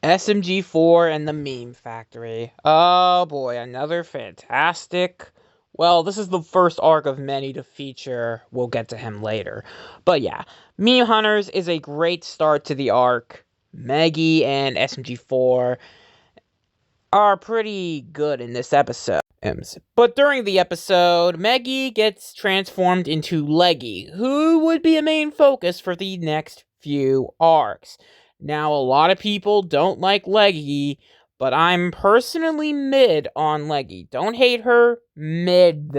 SMG4 and the Meme Factory. Oh boy, another fantastic. Well, this is the first arc of many to feature. We'll get to him later. But yeah, Meme Hunters is a great start to the arc. Maggie and SMG4 are pretty good in this episode. But during the episode, Maggie gets transformed into Leggy, who would be a main focus for the next few arcs. Now, a lot of people don't like Leggy, but I'm personally mid on Leggy. Don't hate her, mid,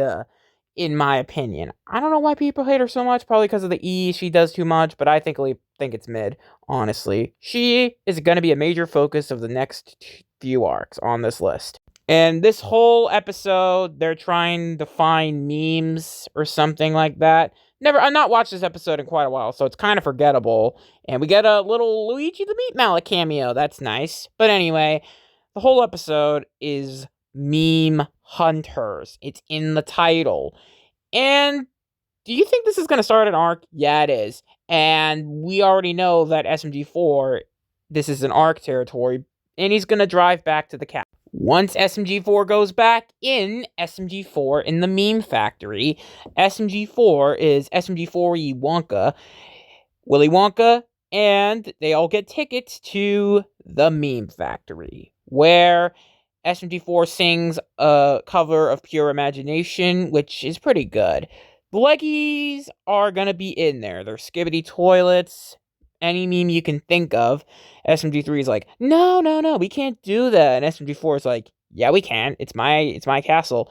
in my opinion. I don't know why people hate her so much, probably because of the E, she does too much, but I think it's mid, honestly. She is going to be a major focus of the next few arcs on this list. And this whole episode, they're trying to find memes or something like that. I've not watched this episode in quite a while, so it's kind of forgettable. And we get a little Luigi the Meat Mallet cameo. That's nice. But anyway, the whole episode is Meme Hunters. It's in the title. And do you think this is going to start an arc? Yeah, it is. And we already know that SMG4, this is an arc territory, and he's going to drive back to the capital. Once SMG4 goes back in SMG4 in the Meme Factory, SMG4 is SMG4 Willy Wonka, and they all get tickets to the Meme Factory, where SMG4 sings a cover of Pure Imagination, which is pretty good. The Leggies are gonna be in there. They're Skibbity Toilets, any meme you can think of. SMG3 is like, no, we can't do that. And SMG4 is like, yeah, we can. It's my castle.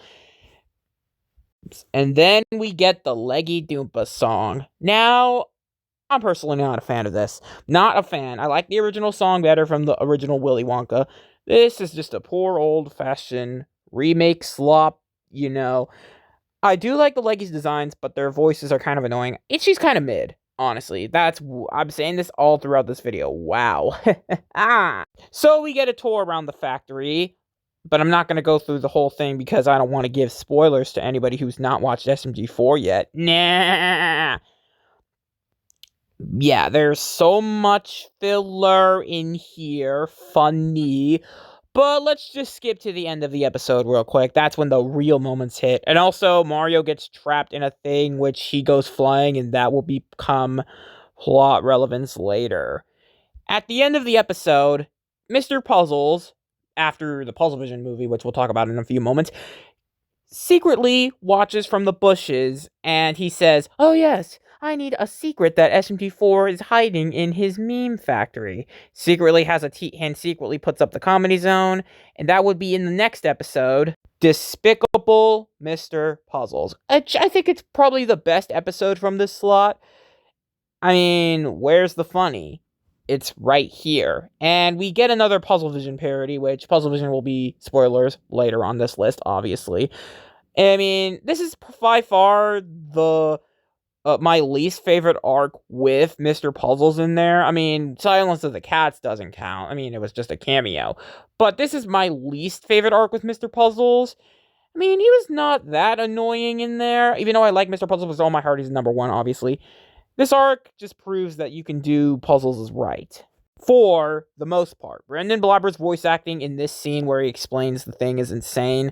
And then we get the Leggy Doompa song. Now, I'm personally not a fan of this. Not a fan. I like the original song better from the original Willy Wonka. This is just a poor old-fashioned remake slop, you know. I do like the Leggy's designs, but their voices are kind of annoying. She's kind of mid. Honestly, I'm saying this all throughout this video. Wow. So we get a tour around the factory, but I'm not going to go through the whole thing because I don't want to give spoilers to anybody who's not watched SMG4 yet. Nah. Yeah, there's so much filler in here. Funny. But let's just skip to the end of the episode real quick. That's when the real moments hit. And also, Mario gets trapped in a thing which he goes flying, and that will become plot relevance later. At the end of the episode, Mr. Puzzles, after the Puzzle Vision movie, which we'll talk about in a few moments, secretly watches from the bushes, and he says, oh yes, I need a secret that SMG4 is hiding in his meme factory. Secretly has and secretly puts up the comedy zone, and that would be in the next episode, Despicable Mr. Puzzles. I think it's probably the best episode from this slot. I mean, where's the funny? It's right here. And we get another Puzzle Vision parody, which Puzzle Vision will be spoilers later on this list, obviously. I mean, this is by far the my least favorite arc with Mr. Puzzles in there. I mean, Silence of the Cats doesn't count. I mean, it was just a cameo. But this is my least favorite arc with Mr. Puzzles. I mean, he was not that annoying in there. Even though I like Mr. Puzzles with all my heart, he's number one, obviously. This arc just proves that you can do puzzles right. For the most part. Brendan Blobber's voice acting in this scene where he explains the thing is insane.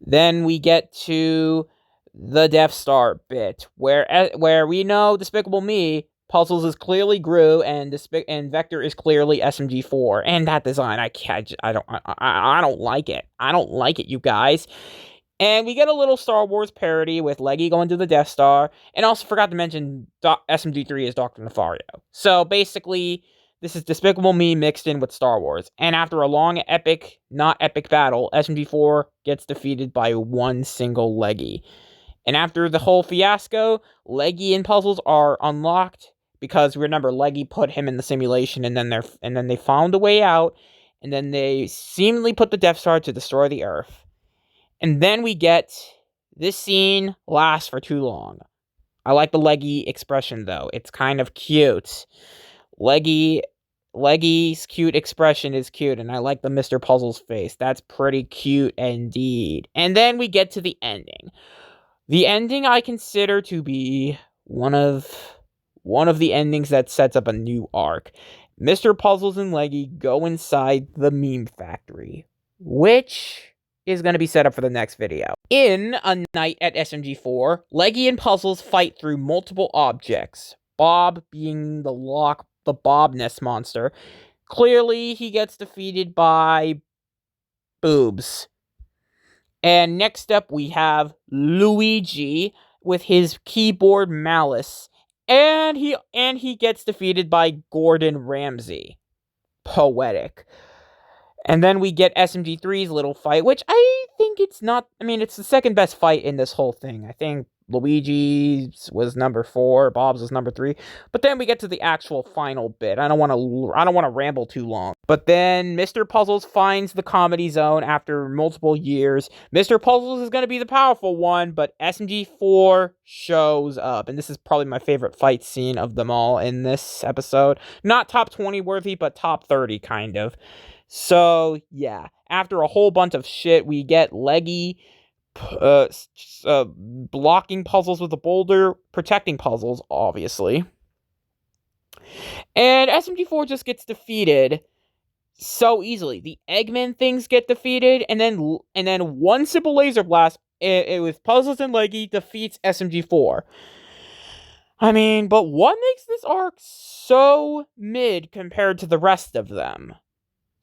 Then we get to the Death Star bit, where we know Despicable Me, Puzzles is clearly Gru, and Vector is clearly SMG4. And that design, I don't like it. I don't like it, you guys. And we get a little Star Wars parody with Leggy going to the Death Star, and also forgot to mention SMG3 is Dr. Nefario. So basically, this is Despicable Me mixed in with Star Wars. And after a long, not epic battle, SMG4 gets defeated by one single Leggy. And after the whole fiasco, Leggy and Puzzles are unlocked because remember Leggy put him in the simulation, and then they found a way out, and then they seemingly put the Death Star to destroy the Earth. And then we get this scene lasts for too long. I like the Leggy expression though; it's kind of cute. Leggy's cute expression is cute, and I like the Mr. Puzzles face. That's pretty cute indeed. And then we get to the ending. The ending I consider to be one of one of the endings that sets up a new arc. Mr. Puzzles and Leggy go inside the meme factory, which is going to be set up for the next video. In A Night at SMG4, Leggy and Puzzles fight through multiple objects, Bob being the Bob Nest monster. Clearly, he gets defeated by boobs. And next up, we have Luigi with his keyboard malice. And he gets defeated by Gordon Ramsay. Poetic. And then we get SMG3's little fight, which I think it's the second best fight in this whole thing. I think Luigi's was number 4, Bob's was number 3. But then we get to the actual final bit. I don't want to ramble too long. But then Mr. Puzzles finds the comedy zone after multiple years. Mr. Puzzles is going to be the powerful one, but SMG4 shows up. And this is probably my favorite fight scene of them all in this episode. Not top 20 worthy, but top 30 kind of. So, yeah, after a whole bunch of shit, we get Leggy blocking Puzzles with a boulder, protecting Puzzles, obviously. And SMG4 just gets defeated so easily. The Eggman things get defeated, and then one simple laser blast with Puzzles and Leggy defeats SMG4. But what makes this arc so mid compared to the rest of them?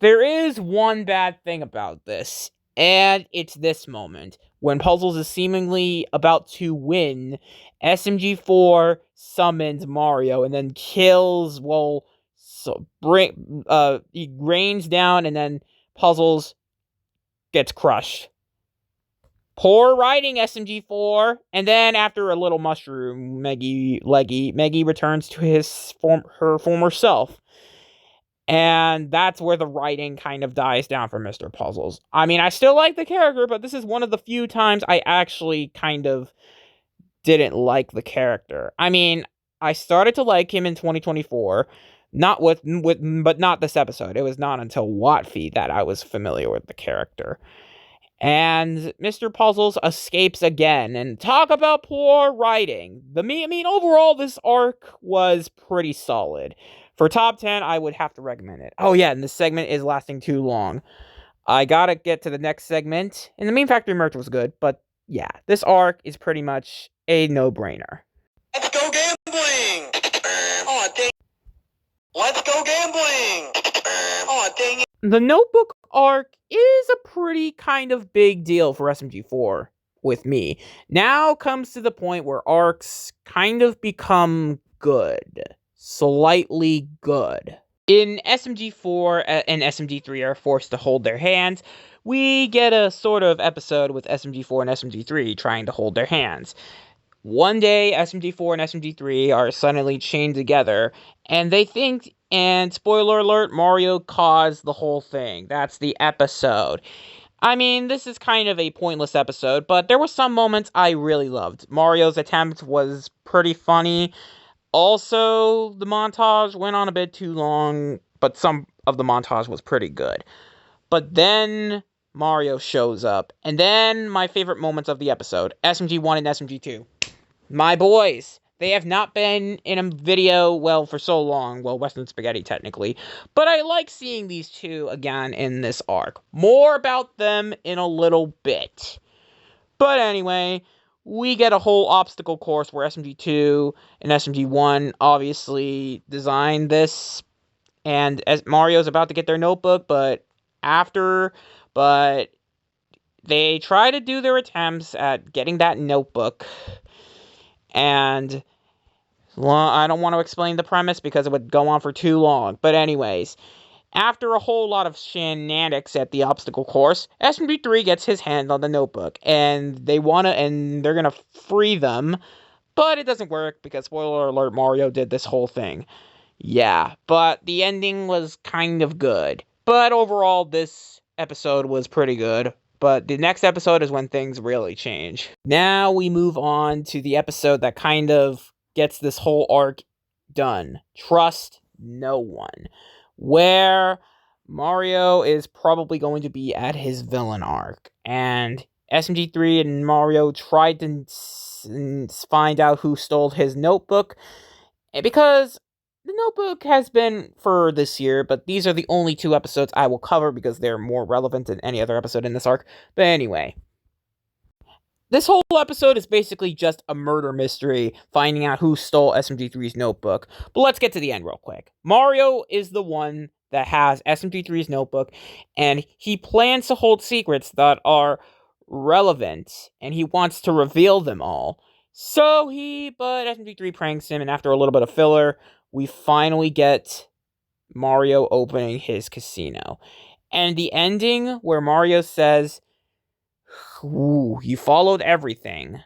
There is one bad thing about this, and it's this moment. When Puzzles is seemingly about to win, SMG4 summons Mario and then kills, he rains down and then Puzzles gets crushed. Poor writing, SMG4. And then after a little mushroom, Meggy returns to her former self. And that's where the writing kind of dies down for Mr. Puzzles. I still like the character, but this is one of the few times I actually kind of didn't like the character. I started to like him in 2024, but not this episode. It was not until Watfeed that I was familiar with the character. And Mr. Puzzles escapes again, and talk about poor writing. Overall, this arc was pretty solid. For top 10, I would have to recommend it. Oh yeah, and this segment is lasting too long. I gotta get to the next segment. And the Meme Factory merch was good, but yeah, this arc is pretty much a no-brainer. Let's go gambling! Oh, dang. Let's go gambling! Oh, dang it. The Notebook arc is a pretty kind of big deal for SMG4 with me. Now comes to the point where arcs kind of become good. Slightly good. In SMG4 and SMG3 are forced to hold their hands, we get a sort of episode with SMG4 and SMG3 trying to hold their hands. One day, SMG4 and SMG3 are suddenly chained together, and they think, and spoiler alert, Mario caused the whole thing. That's the episode. This is kind of a pointless episode, but there were some moments I really loved. Mario's attempt was pretty funny. Also, the montage went on a bit too long, but some of the montage was pretty good. But then Mario shows up, and then my favorite moments of the episode, SMG1 and SMG2. My boys, they have not been in a video, for so long, Western Spaghetti technically, but I like seeing these two again in this arc. More about them in a little bit. But anyway, we get a whole obstacle course where SMG2 and SMG1 obviously designed this, and as Mario's about to get their notebook, but they try to do their attempts at getting that notebook, and I don't want to explain the premise because it would go on for too long, but anyways, after a whole lot of shenanigans at the obstacle course, SMG3 gets his hand on the notebook, and they're gonna free them, but it doesn't work because, spoiler alert, Mario did this whole thing. Yeah, but the ending was kind of good. But overall, this episode was pretty good. But the next episode is when things really change. Now we move on to the episode that kind of gets this whole arc done. Trust No One. Where Mario is probably going to be at his villain arc. And SMG3 and Mario tried to find out who stole his notebook. Because the Notebook has been for this year, but these are the only 2 episodes I will cover because they're more relevant than any other episode in this arc. But anyway, this whole episode is basically just a murder mystery, finding out who stole SMG3's notebook. But let's get to the end real quick. Mario is the one that has SMG3's notebook, and he plans to hold secrets that are relevant, and he wants to reveal them all. But SMG3 pranks him, and after a little bit of filler, we finally get Mario opening his casino. And the ending where Mario says, "Ooh, you followed everything."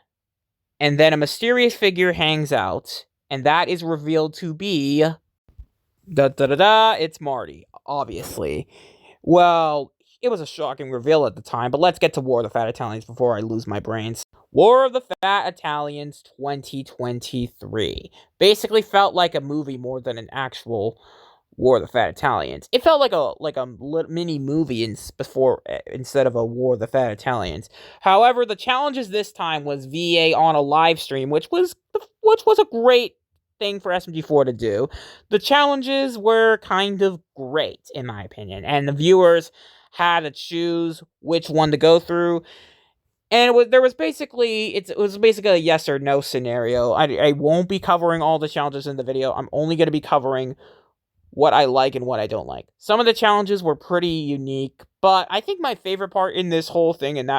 And then a mysterious figure hangs out, and that is revealed to be it's Marty, obviously. Well, it was a shocking reveal at the time, but let's get to War of the Fat Italians before I lose my brains. War of the Fat Italians 2023 basically felt like a movie more than an actual War of the Fat Italians. It felt like a mini movie instead of a War of the Fat Italians. However, the challenges this time was VA on a live stream, which was a great thing for SMG4 to do. The challenges were kind of great in my opinion, and the viewers had to choose which one to go through. And it was basically a yes or no scenario. I won't be covering all the challenges in the video. I'm only going to be covering what I like and what I don't like. Some of the challenges were pretty unique, but I think my favorite part in this whole thing, and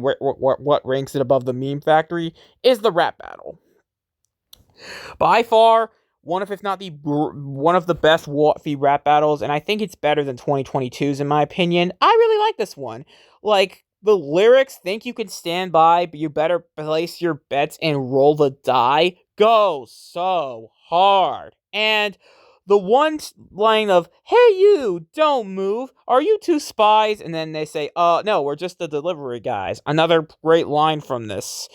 what ranks it above the meme factory, is the rap battle. By far, one of the best Wattfee rap battles, and I think it's better than 2022's in my opinion. I really like this one. Like, the lyrics, think you can stand by, but you better place your bets and roll the die, go so hard. And the one line of, "Hey you, don't move, are you two spies?" And then they say, no, we're just the delivery guys." Another great line from this.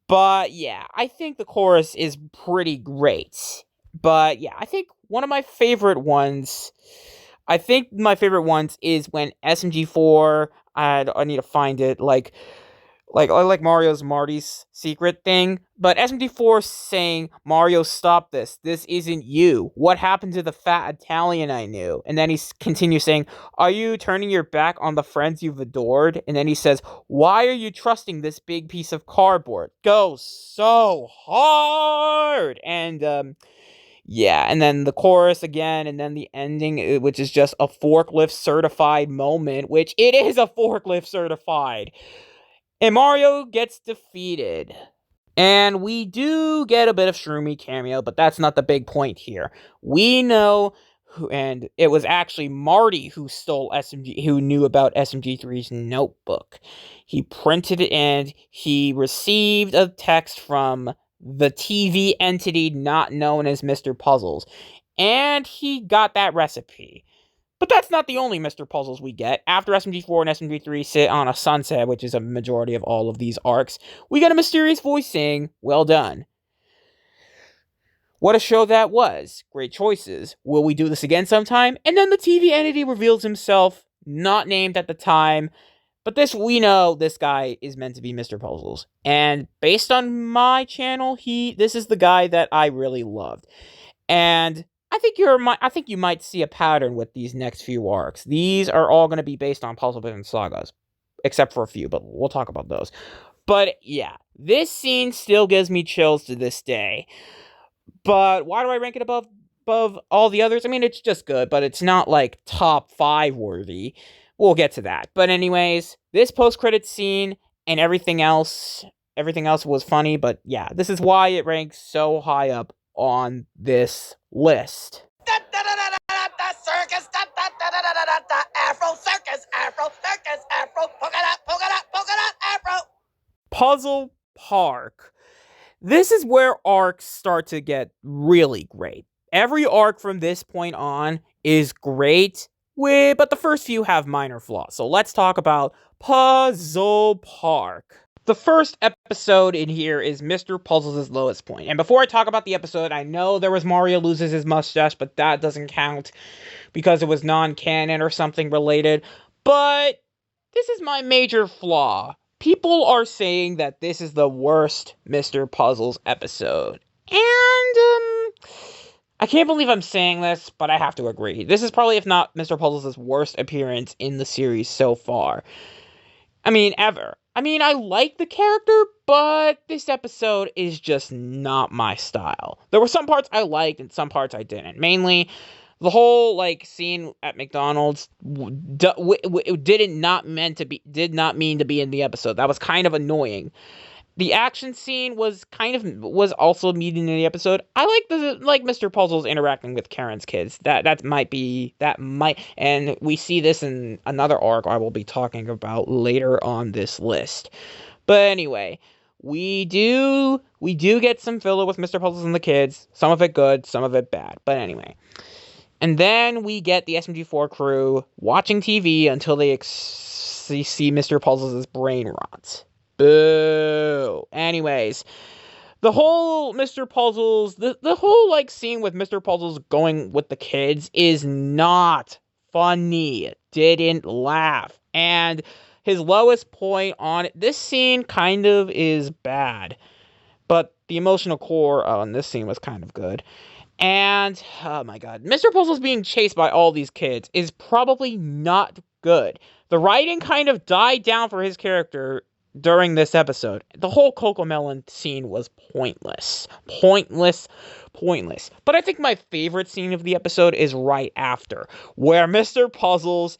But yeah, I think the chorus is pretty great. But yeah, I think my favorite ones is when SMG4, I need to find it, like Marty's secret thing, but SMG4 saying, "Mario, stop this. This isn't you. What happened to the fat Italian I knew?" And then he continues saying, "Are you turning your back on the friends you've adored?" And then he says, "Why are you trusting this big piece of cardboard? Go so hard!" And yeah, and then the chorus again, and then the ending, which is just a forklift certified moment, which it is a forklift certified. And Mario gets defeated. And we do get a bit of Shroomy cameo, but that's not the big point here. We know, and it was actually Marty who who knew about SMG3's notebook. He printed it and he received a text from the TV entity not known as Mr. Puzzles. And he got that recipe. But that's not the only Mr. Puzzles we get. After SMG4 and SMG3 sit on a sunset, which is a majority of all of these arcs, we get a mysterious voice saying, "Well done." What a show that was. Great choices. Will we do this again sometime? And then the TV entity reveals himself, not named at the time, but we know this guy is meant to be Mr. Puzzles. And based on my channel, this is the guy that I really loved. And I think you might see a pattern with these next few arcs. These are all going to be based on Puzzle Bit and Sagas, except for a few, but we'll talk about those. But yeah, this scene still gives me chills to this day. But why do I rank it above all the others? I mean, it's just good, but it's not like top 5 worthy. We'll get to that. But anyways, this post-credit scene and everything else was funny, but yeah, this is why it ranks so high up on this list. Circus, Afro circus, Afro circus, Afro polka dot, Afro. Puzzle Park. This is where arcs start to get really great. Every arc from this point on is great, but the first few have minor flaws. So let's talk about Puzzle Park. The first episode in here is Mr. Puzzles' lowest point. And before I talk about the episode, I know there was Mario loses his mustache, but that doesn't count because it was non-canon or something related. But this is my major flaw. People are saying that this is the worst Mr. Puzzles episode. And, I can't believe I'm saying this, but I have to agree. This is probably, if not Mr. Puzzles' worst appearance in the series so far. I mean, ever. I mean, I like the character, but this episode is just not my style. There were some parts I liked and some parts I didn't. Mainly, the whole scene at McDonald's did not mean to be in the episode. That was kind of annoying. The action scene was also meeting in the episode. I like Mr. Puzzles interacting with Karen's kids. That might, and we see this in another arc I will be talking about later on this list. But anyway, we do get some filler with Mr. Puzzles and the kids. Some of it good, some of it bad. But anyway. And then we get the SMG4 crew watching TV until they see Mr. Puzzles' brain rot. Boo. Anyways, the whole Mr. Puzzles, the whole scene with Mr. Puzzles going with the kids is not funny. Didn't laugh. And his lowest point on it, this scene kind of is bad. But the emotional core on this scene was kind of good. And, oh my god, Mr. Puzzles being chased by all these kids is probably not good. The writing kind of died down for his character during this episode. The whole Cocomelon scene was pointless. Pointless. But I think my favorite scene of the episode is right after, where Mr. Puzzles...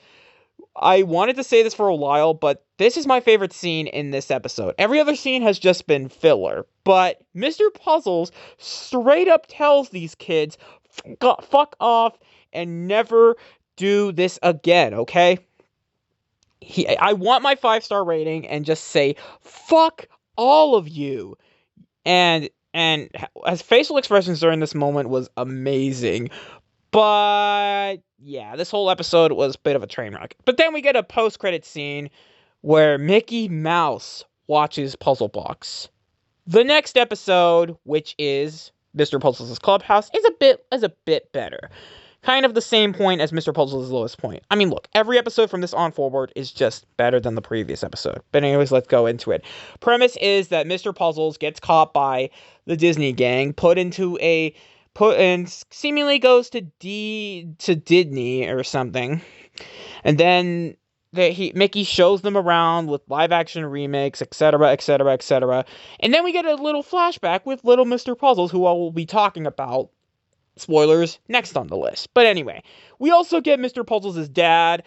I wanted to say this for a while, but this is my favorite scene in this episode. Every other scene has just been filler, but Mr. Puzzles straight up tells these kids, fuck off and never do this again, okay? I want my 5-star rating and just say, fuck all of you. And his facial expressions during this moment was amazing. But yeah, this whole episode was a bit of a train wreck. But then we get a post-credit scene where Mickey Mouse watches Puzzle Box. The next episode, which is Mr. Puzzles' Clubhouse, is a bit better. Kind of the same point as Mr. Puzzles' lowest point. I mean, look, every episode from this on forward is just better than the previous episode. But anyways, let's go into it. Premise is that Mr. Puzzles gets caught by the Disney gang, seemingly goes to Disney or something, and then Mickey shows them around with live action remakes, etc. And then we get a little flashback with little Mr. Puzzles, who I will be talking about. Spoilers next on the list. But anyway, we also get Mr. Puzzles' dad,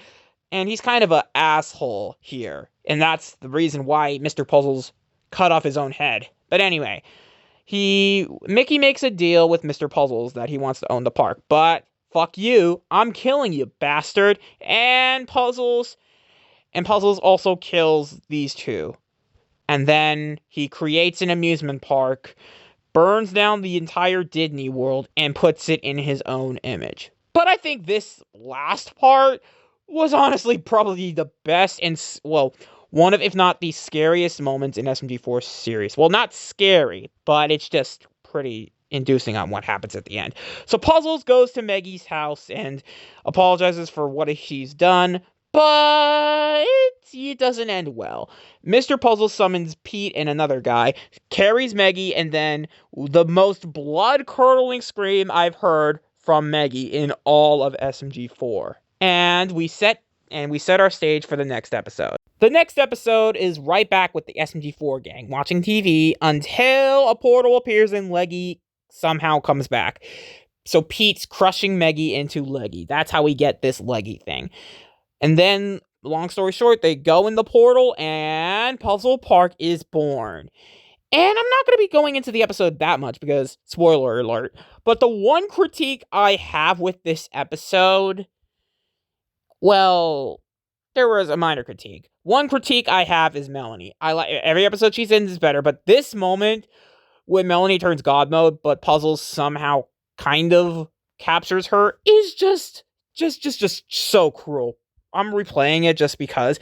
and he's kind of an asshole here, and that's the reason why Mr. Puzzles cut off his own head. But anyway. Mickey makes a deal with Mr. Puzzles that he wants to own the park, but fuck you, I'm killing you, bastard. And Puzzles also kills these two. And then he creates an amusement park, burns down the entire Disney World, and puts it in his own image. But I think this last part was honestly probably the best and, one of, if not the scariest moments in SMG4 series. Well, not scary, but it's just pretty inducing on what happens at the end. So Puzzles goes to Maggie's house and apologizes for what she's done, but it doesn't end well. Mr. Puzzles summons Pete and another guy, carries Maggie, and then the most blood-curdling scream I've heard from Maggie in all of SMG4. And we set our stage for the next episode. The next episode is right back with the SMG4 gang watching TV until a portal appears and Leggy somehow comes back. So Pete's crushing Meggy into Leggy. That's how we get this Leggy thing. And then, long story short, they go in the portal and Puzzle Park is born. And I'm not going to be going into the episode that much because, spoiler alert, but the one critique I have with this episode, well, there was a minor critique. One critique I have is Melanie. I like every episode she's in is better, but this moment when Melanie turns God mode, but Puzzles somehow kind of captures her is just so cruel. I'm replaying it just because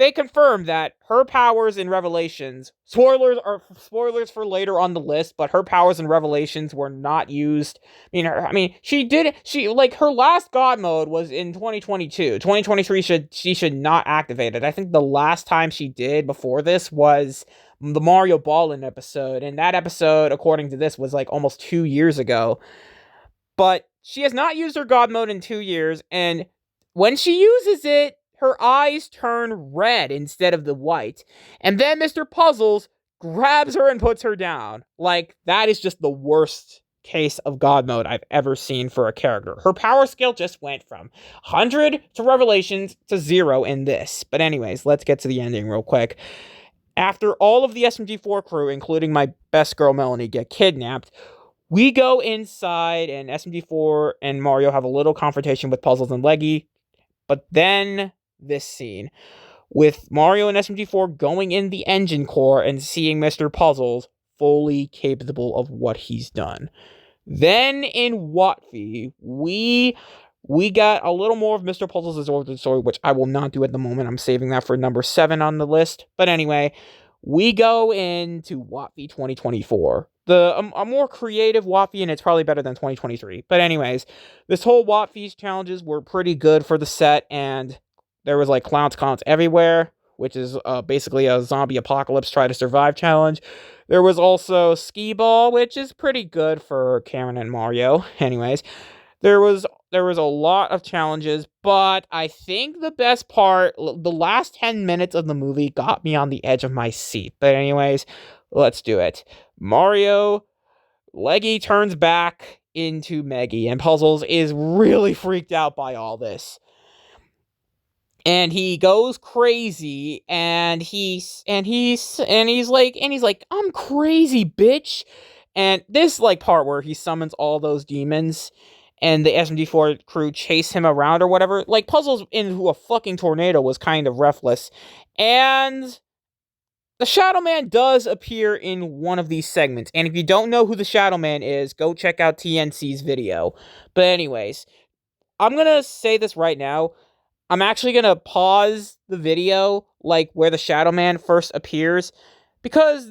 they confirmed that her powers in Revelations, spoilers for later on the list, but her powers in Revelations were not used. Her last God mode was in 2022. 2023 she should not activate it. I think the last time she did before this was the Mario Ballin episode, and that episode, according to this, was like almost 2 years ago. But she has not used her God mode in 2 years, and when she uses it, her eyes turn red instead of the white. And then Mr. Puzzles grabs her and puts her down. Like, that is just the worst case of God mode I've ever seen for a character. Her power scale just went from 100 to Revelations to 0 in this. But anyways, let's get to the ending real quick. After all of the SMG4 crew, including my best girl Melanie, get kidnapped, we go inside, and SMG4 and Mario have a little confrontation with Puzzles and Leggy. But then this scene, with Mario and SMG4 going in the engine core and seeing Mr. Puzzles fully capable of what he's done. Then in Watfi, we got a little more of Mr. Puzzles' origin story, which I will not do at the moment. I'm saving that for number 7 on the list. But anyway, we go into Watfi 2024. A more creative Watfi, and it's probably better than 2023. But anyways, this whole Watfi's challenges were pretty good for the set, and there was like clowns everywhere, which is basically a zombie apocalypse try to survive challenge. There was also skee ball, which is pretty good for Karen and Mario. Anyways, there was a lot of challenges, but I think the best part, the last 10 minutes of the movie got me on the edge of my seat. But anyways, let's do it. Mario, Leggy turns back into Meggy, and Puzzles is really freaked out by all this. And he goes crazy, and he's like, I'm crazy, bitch. And this like part where he summons all those demons, and the SMG4 crew chase him around or whatever. Like, Puzzles into a fucking tornado was kind of reckless. And the Shadow Man does appear in one of these segments. And if you don't know who the Shadow Man is, go check out TNC's video. But anyways, I'm gonna say this right now. I'm actually gonna pause the video, like, where the Shadow Man first appears. Because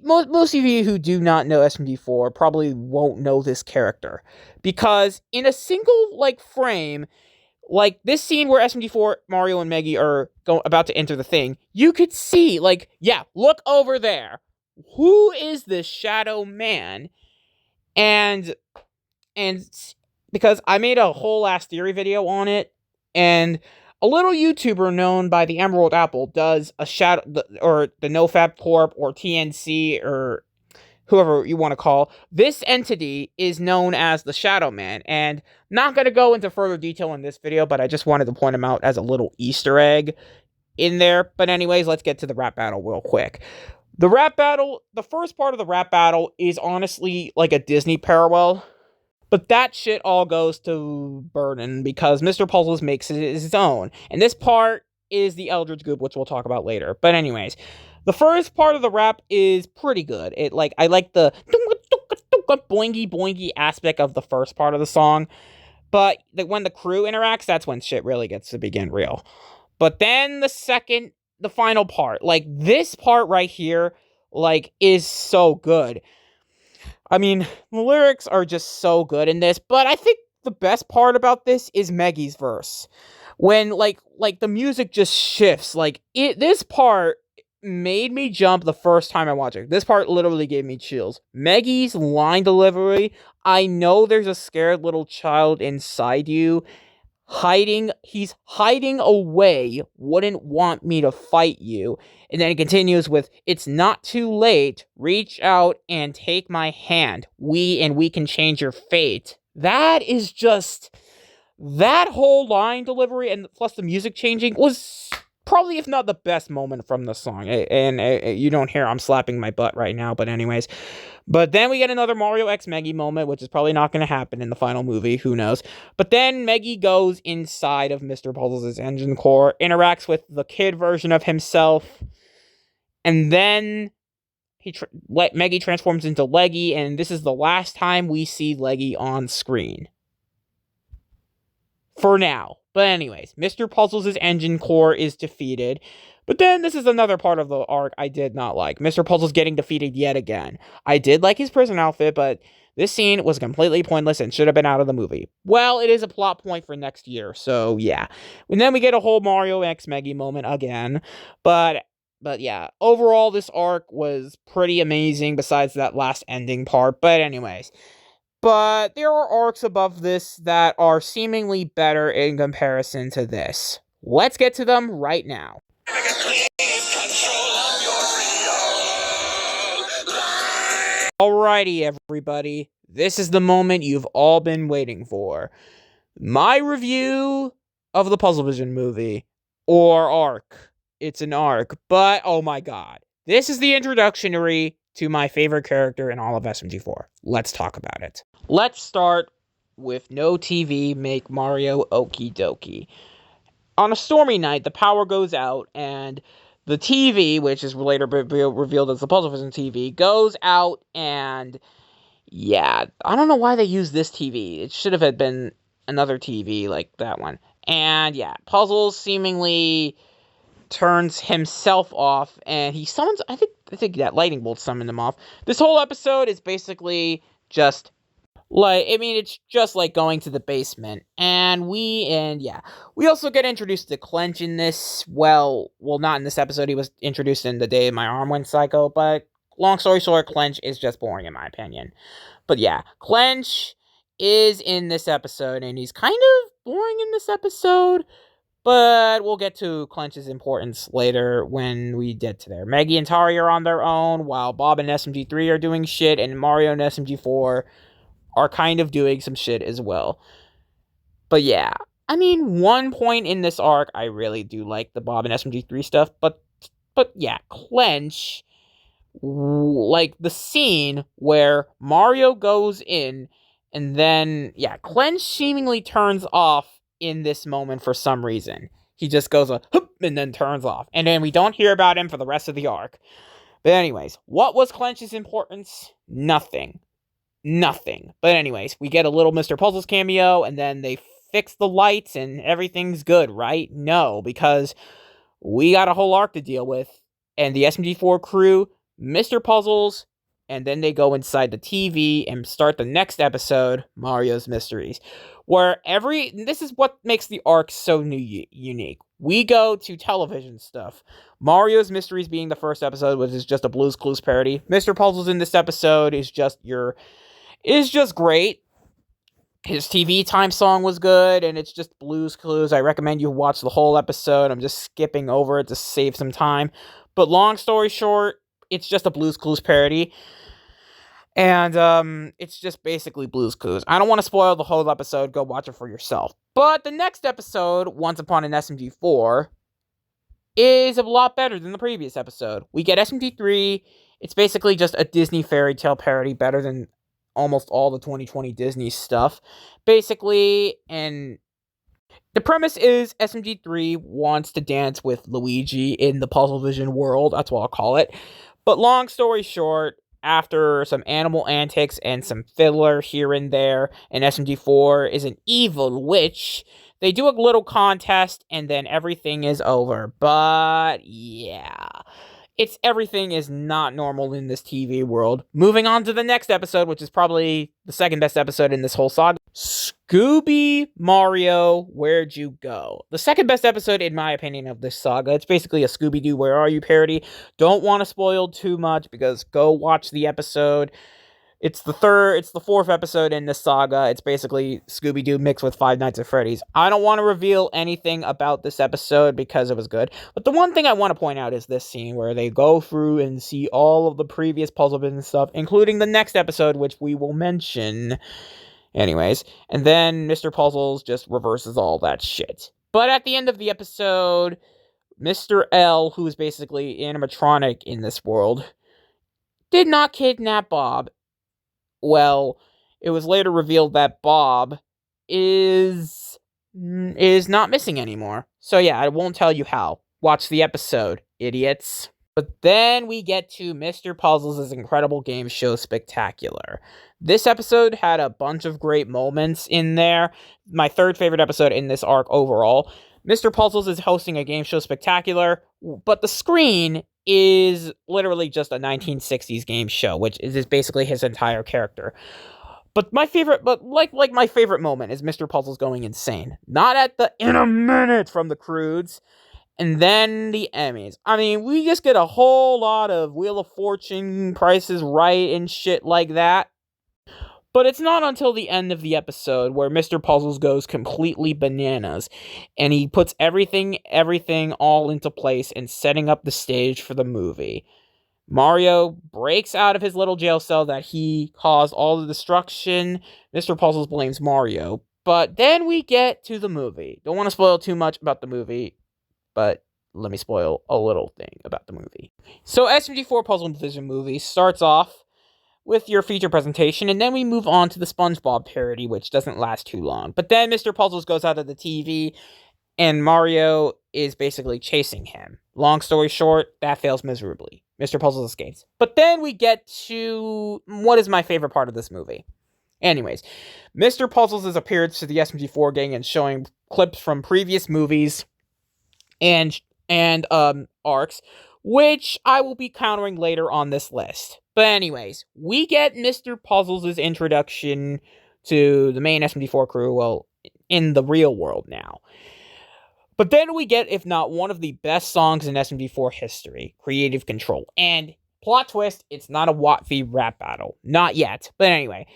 most of you who do not know SMG4 probably won't know this character. Because in a single, like, frame, like, this scene where SMG4, Mario, and Meggy are about to enter the thing, you could see, like, yeah, look over there. Who is this Shadow Man? And because I made a whole ass theory video on it, and a little YouTuber known by the Emerald Apple does a shadow, or the NoFap Corp, or TNC, or whoever you want to call. This entity is known as the Shadow Man, and not going to go into further detail in this video, but I just wanted to point him out as a little Easter egg in there. But anyways, let's get to the rap battle real quick. The rap battle, the first part of the rap battle is honestly like a Disney parallel. But that shit all goes to Burden because Mr. Puzzles makes it his own. And this part is the Eldritch Goop, which we'll talk about later. But anyways, the first part of the rap is pretty good. I like the boingy boingy aspect of the first part of the song. But when the crew interacts, that's when shit really gets to begin real. But then the final part, like this part right here, like, is so good. I mean, the lyrics are just so good in this, but I think the best part about this is Meggy's verse. When, like the music just shifts. This part made me jump the first time I watched it. This part literally gave me chills. Meggy's line delivery, I know there's a scared little child inside you, he's hiding away, wouldn't want me to fight you. And then it continues with, it's not too late, reach out and take my hand, we can change your fate. That is just, that whole line delivery and plus the music changing was probably, if not the best moment from the song. And you don't hear I'm slapping my butt right now, but anyways. But then we get another Mario X Meggy moment, which is probably not going to happen in the final movie, who knows. But then Meggy goes inside of Mr. Puzzles' engine core, interacts with the kid version of himself, and then Meggy transforms into Leggy, and this is the last time we see Leggy on screen. for now. But anyways, Mr. Puzzles' engine core is defeated. But then this is another part of the arc I did not like. Mr. Puzzles getting defeated yet again. I did like his prison outfit, but this scene was completely pointless and should have been out of the movie. Well, it is a plot point for next year, so yeah. And then we get a whole Mario X Meggy moment again. But yeah, overall this arc was pretty amazing besides that last ending part. But anyways, but there are arcs above this that are seemingly better in comparison to this. Let's get to them right now. Alrighty, everybody. This is the moment you've all been waiting for. My review of the Puzzle Vision movie. Or arc. It's an arc. But, oh my god. This is the introductory to my favorite character in all of SMG4. Let's talk about it. Let's start with no TV, make Mario okie dokie. On a stormy night, the power goes out, and the TV, which is later revealed as the Puzzle Vision TV, goes out, and yeah, I don't know why they used this TV. It should have been another TV like that one. And yeah, Puzzles seemingly turns himself off, and he summons. I think that lightning bolt summoned him off. This whole episode is basically just it's just like going to the basement. And we also get introduced to Clench in this. Well, not in this episode. He was introduced in The Day My Arm Went Psycho, but long story short, Clench is just boring in my opinion. But yeah, Clench is in this episode, and he's kind of boring in this episode. But we'll get to Clench's importance later when we get to there. Meggy and Tari are on their own, while Bob and SMG3 are doing shit, and Mario and SMG4 are kind of doing some shit as well. But yeah, I mean, one point in this arc, I really do like the Bob and SMG3 stuff, but yeah, Clench, like the scene where Mario goes in, and then, yeah, Clench seemingly turns off in this moment for some reason. He just goes and then turns off, and then we don't hear about him for the rest of the arc. But anyways, what was Clench's importance? Nothing. But anyways, we get a little Mr. Puzzles cameo, and then they fix the lights, and everything's good, right? No, because we got a whole arc to deal with, and the SMG4 crew, Mr. Puzzles, and then they go inside the TV and start the next episode, Mario's Mysteries, where this is what makes the arc so unique. We go to television stuff. Mario's Mysteries being the first episode, which is just a Blue's Clues parody. Mr. Puzzles in this episode is just great. His TV time song was good, and it's just Blue's Clues. I recommend you watch the whole episode. I'm just skipping over it to save some time. But long story short, it's just a Blue's Clues parody. And it's just basically Blue's Clues. I don't want to spoil the whole episode. Go watch it for yourself. But the next episode, Once Upon an SMG4, is a lot better than the previous episode. We get SMG3. It's basically just a Disney fairy tale parody, better than almost all the 2020 Disney stuff. Basically, and the premise is SMG3 wants to dance with Luigi in the Puzzle Vision world. That's what I'll call it. But long story short, after some animal antics and some fiddler here and there, and SMG4 is an evil witch, they do a little contest, and then everything is over. But yeah, everything is not normal in this TV world. Moving on to the next episode, which is probably the second best episode in this whole saga. Scooby Mario, Where'd You Go? The second best episode, in my opinion, of this saga. It's basically a Scooby-Doo Where Are You parody. Don't want to spoil too much, because go watch the episode. It's the fourth episode in this saga. It's basically Scooby-Doo mixed with Five Nights at Freddy's. I don't want to reveal anything about this episode because it was good. But the one thing I want to point out is this scene where they go through and see all of the previous Puzzle Business stuff, including the next episode, which we will mention. Anyways, and then Mr. Puzzles just reverses all that shit. But at the end of the episode, Mr. L, who is basically animatronic in this world, did not kidnap Bob. Well, it was later revealed that Bob is not missing anymore. So yeah, I won't tell you how. Watch the episode, idiots. But then we get to Mr. Puzzles' Incredible Game Show Spectacular. This episode had a bunch of great moments in there. My third favorite episode in this arc overall. Mr. Puzzles is hosting a game show spectacular, but the screen is literally just a 1960s game show, which is basically his entire character. But my favorite, my favorite moment is Mr. Puzzles going insane. Not at the "in a minute" from the Croods, and then the Emmys. I mean, we just get a whole lot of Wheel of Fortune, Prices Right, and shit like that. But it's not until the end of the episode where Mr. Puzzles goes completely bananas and he puts everything all into place and setting up the stage for the movie. Mario breaks out of his little jail cell that he caused all the destruction. Mr. Puzzles blames Mario. But then we get to the movie. Don't want to spoil too much about the movie, but let me spoil a little thing about the movie. So SMG4 Puzzle Division movie starts off with your feature presentation, and then we move on to the SpongeBob parody, which doesn't last too long. But then Mr. Puzzles goes out of the TV, and Mario is basically chasing him. Long story short, that fails miserably. Mr. Puzzles escapes. But then we get to what is my favorite part of this movie. Anyways, Mr. Puzzles' appearance to the SMG4 gang and showing clips from previous movies and arcs, which I will be countering later on this list. But anyways, we get Mr. Puzzles' introduction to the main SMG4 crew, well, in the real world now. But then we get, if not one of the best songs in SMG4 history, Creative Control. And plot twist, it's not a Watt v rap battle. Not yet. But anyway,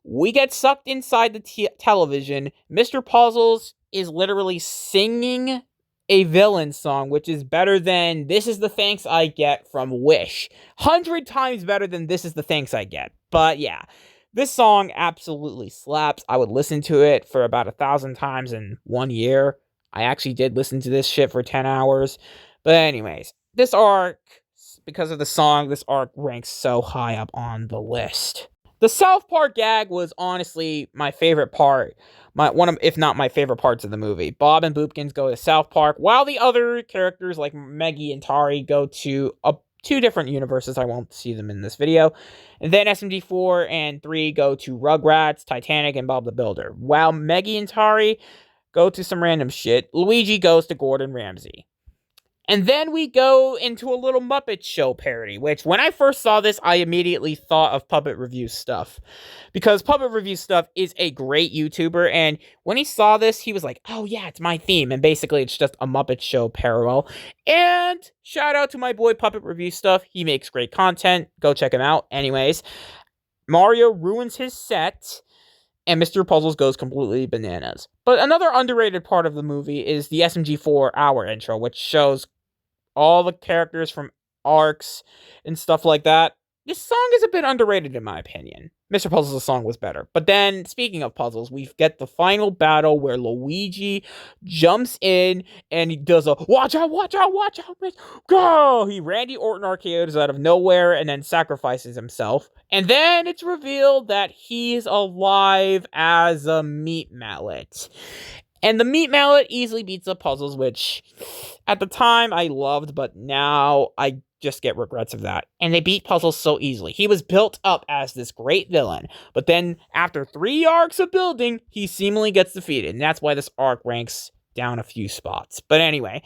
we get sucked inside the television. Mr. Puzzles is literally singing a villain song, which is better than "This Is the Thanks I Get" from Wish. 100 times better than "This Is the Thanks I Get." But yeah, this song absolutely slaps. I would listen to it for about 1,000 times in 1 year. I actually did listen to this shit for 10 hours. But anyways, this arc, because of the song, this arc ranks so high up on the list. The South Park gag was honestly my favorite part. If not my favorite parts of the movie. Bob and Boopkins go to South Park, while the other characters like Meggy and Tari go to two different universes. I won't see them in this video. And then SMG4 and 3 go to Rugrats, Titanic, and Bob the Builder. While Meggy and Tari go to some random shit, Luigi goes to Gordon Ramsay. And then we go into a little Muppet Show parody, which when I first saw this, I immediately thought of Puppet Review Stuff. Because Puppet Review Stuff is a great YouTuber, and when he saw this, he was like, oh yeah, it's my theme. And basically, it's just a Muppet Show parallel. And shout out to my boy Puppet Review Stuff. He makes great content. Go check him out. Anyways, Mario ruins his set, and Mr. Puzzles goes completely bananas. But another underrated part of the movie is the SMG4 hour intro, which shows all the characters from arcs and stuff like that. This song is a bit underrated in my opinion. Mr. Puzzles' song was better. But then, speaking of puzzles, we get the final battle where Luigi jumps in and he does a watch out, bitch, go! He Randy Orton RKOs out of nowhere and then sacrifices himself. And then it's revealed that he's alive as a meat mallet. And the meat mallet easily beats the puzzles, which at the time I loved, but now I just get regrets of that. And they beat puzzles so easily. He was built up as this great villain, but then after 3 arcs of building, he seemingly gets defeated. And that's why this arc ranks down a few spots. But anyway,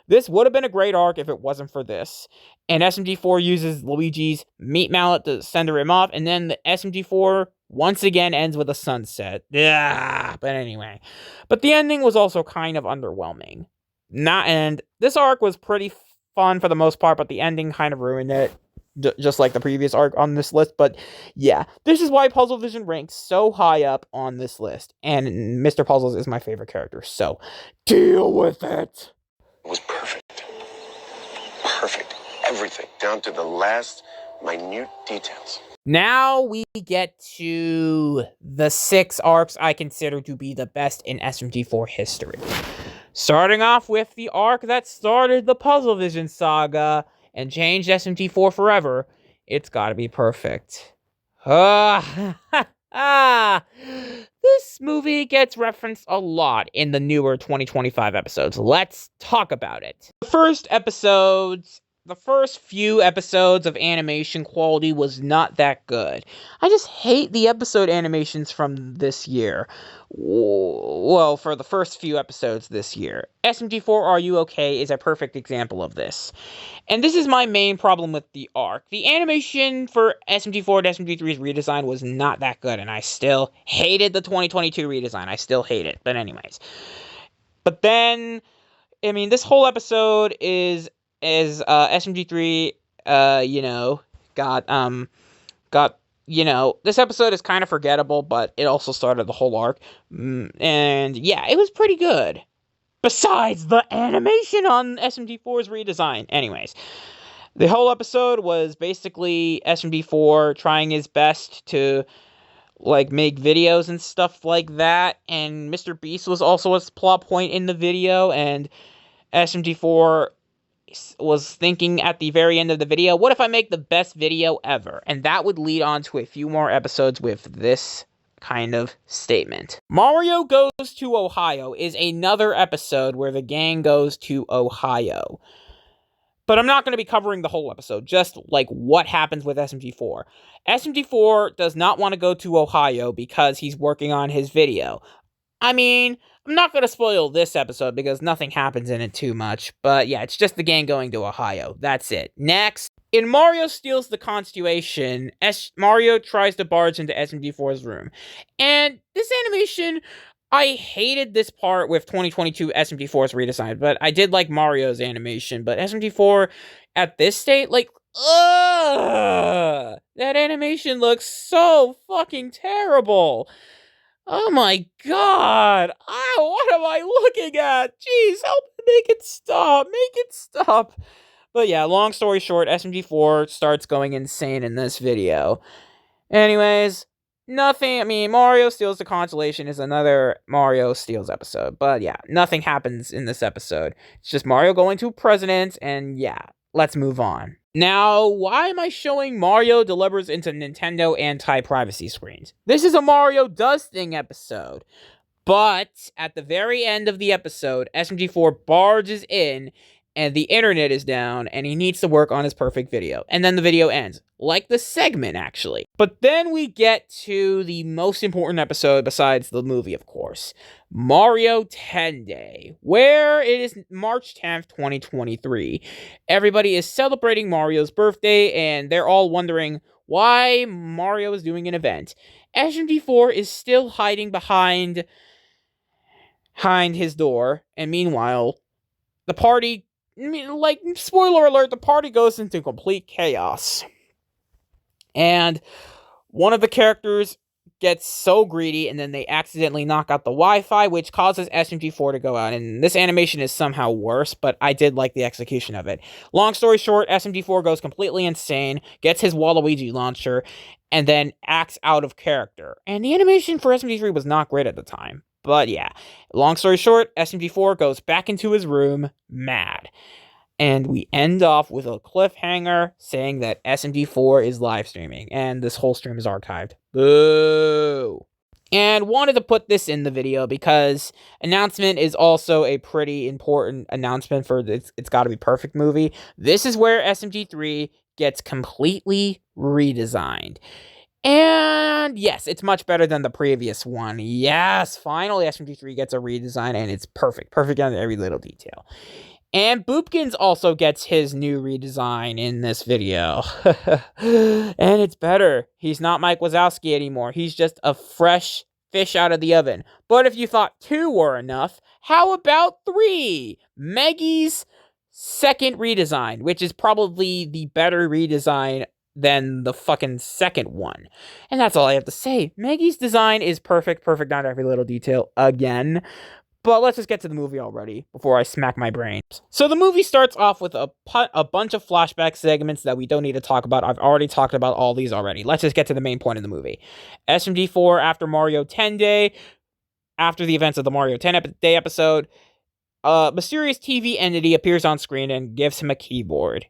this would have been a great arc if it wasn't for this. And SMG4 uses Luigi's meat mallet to send him off, and then the SMG4 once again ends with a sunset. But anyway. But the ending was also kind of underwhelming. And this arc was pretty fun for the most part, but the ending kind of ruined it. Just like the previous arc on this list. But yeah, this is why Puzzle Vision ranks so high up on this list. And Mr. Puzzles is my favorite character. So, deal with it. It was perfect. Perfect. Everything, down to the last minute details. Now we get to the 6 arcs I consider to be the best in SMG4 history. Starting off with the arc that started the Puzzle Vision saga and changed SMG4 forever, it's gotta be perfect. This movie gets referenced a lot in the newer 2025 episodes. Let's talk about it. The first episodes the first few episodes of animation quality was not that good. I just hate the episode animations from this year. Well, for the first few episodes this year. SMG4 Are You Okay is a perfect example of this. And this is my main problem with the arc. The animation for SMG4 and SMG3's redesign was not that good, and I still hated the 2022 redesign. I still hate it. But anyways. But then, I mean, this whole episode is SMG3 got got this episode is kind of forgettable, but it also started the whole arc. And yeah, it was pretty good. Besides the animation on SMG4's redesign. Anyways, the whole episode was basically SMG4 trying his best to like make videos and stuff like that, and Mr. Beast was also a plot point in the video, and SMG4 was thinking at the very end of the video, what if I make the best video ever? And that would lead on to a few more episodes with this kind of statement. Mario Goes to Ohio is another episode where the gang goes to Ohio. But I'm not going to be covering the whole episode, just like what happens with SMG4. SMG4 does not want to go to Ohio because he's working on his video. I mean, I'm not going to spoil this episode because nothing happens in it too much, but yeah, it's just the gang going to Ohio. That's it. Next. In Mario Steals the Constellation, Mario tries to barge into SMG4's room. And this animation, I hated this part with 2022 SMG4's redesign, but I did like Mario's animation, but SMG4 at this state, like, ugh! That animation looks so fucking terrible! Oh my god! Ow, what am I looking at? Jeez, help me make it stop! Make it stop! But yeah, long story short, SMG4 starts going insane in this video. Anyways, nothing, I mean, Mario Steals the Constellation is another Mario Steals episode. But yeah, nothing happens in this episode. It's just Mario going to president, and yeah, let's move on. Now, why am I showing Mario delivers into Nintendo anti-privacy screens? This is a Mario Does Thing episode. But at the very end of the episode, SMG4 barges in and the internet is down and he needs to work on his perfect video. And then the video ends. Like the segment, actually. But then we get to the most important episode besides the movie, of course. Mario 10 Day, where it is March 10th, 2023. Everybody is celebrating Mario's birthday and they're all wondering why Mario is doing an event. SMG4 is still hiding behind his door, and meanwhile, the party, like, spoiler alert, the party goes into complete chaos. And one of the characters gets so greedy, and then they accidentally knock out the Wi-Fi, which causes SMG4 to go out. And this animation is somehow worse, but I did like the execution of it. Long story short, SMG4 goes completely insane, gets his Waluigi launcher, and then acts out of character. And the animation for SMG3 was not great at the time. But yeah, long story short, SMG4 goes back into his room, mad. And we end off with a cliffhanger saying that SMG4 is live streaming, and this whole stream is archived. Boo! And wanted to put this in the video because announcement is also a pretty important announcement for this It's Gotta Be Perfect movie. This is where SMG3 gets completely redesigned. And yes, it's much better than the previous one. Yes, finally SMG3 gets a redesign and it's perfect. Perfect on every little detail. And Boopkins also gets his new redesign in this video. And it's better. He's not Mike Wazowski anymore. He's just a fresh fish out of the oven. But if you thought 2 were enough, how about 3? Maggie's second redesign, which is probably the better redesign than the fucking second one. And that's all I have to say. Maggie's design is perfect down to every little detail again. But let's just get to the movie already before I smack my brain. So the movie starts off with a bunch of flashback segments that we don't need to talk about. I've already talked about all these already. Let's just get to the main point of the movie. SMG4 after Mario 10 Day, after the events of the Mario 10 Day episode, a mysterious TV entity appears on screen and gives him a keyboard.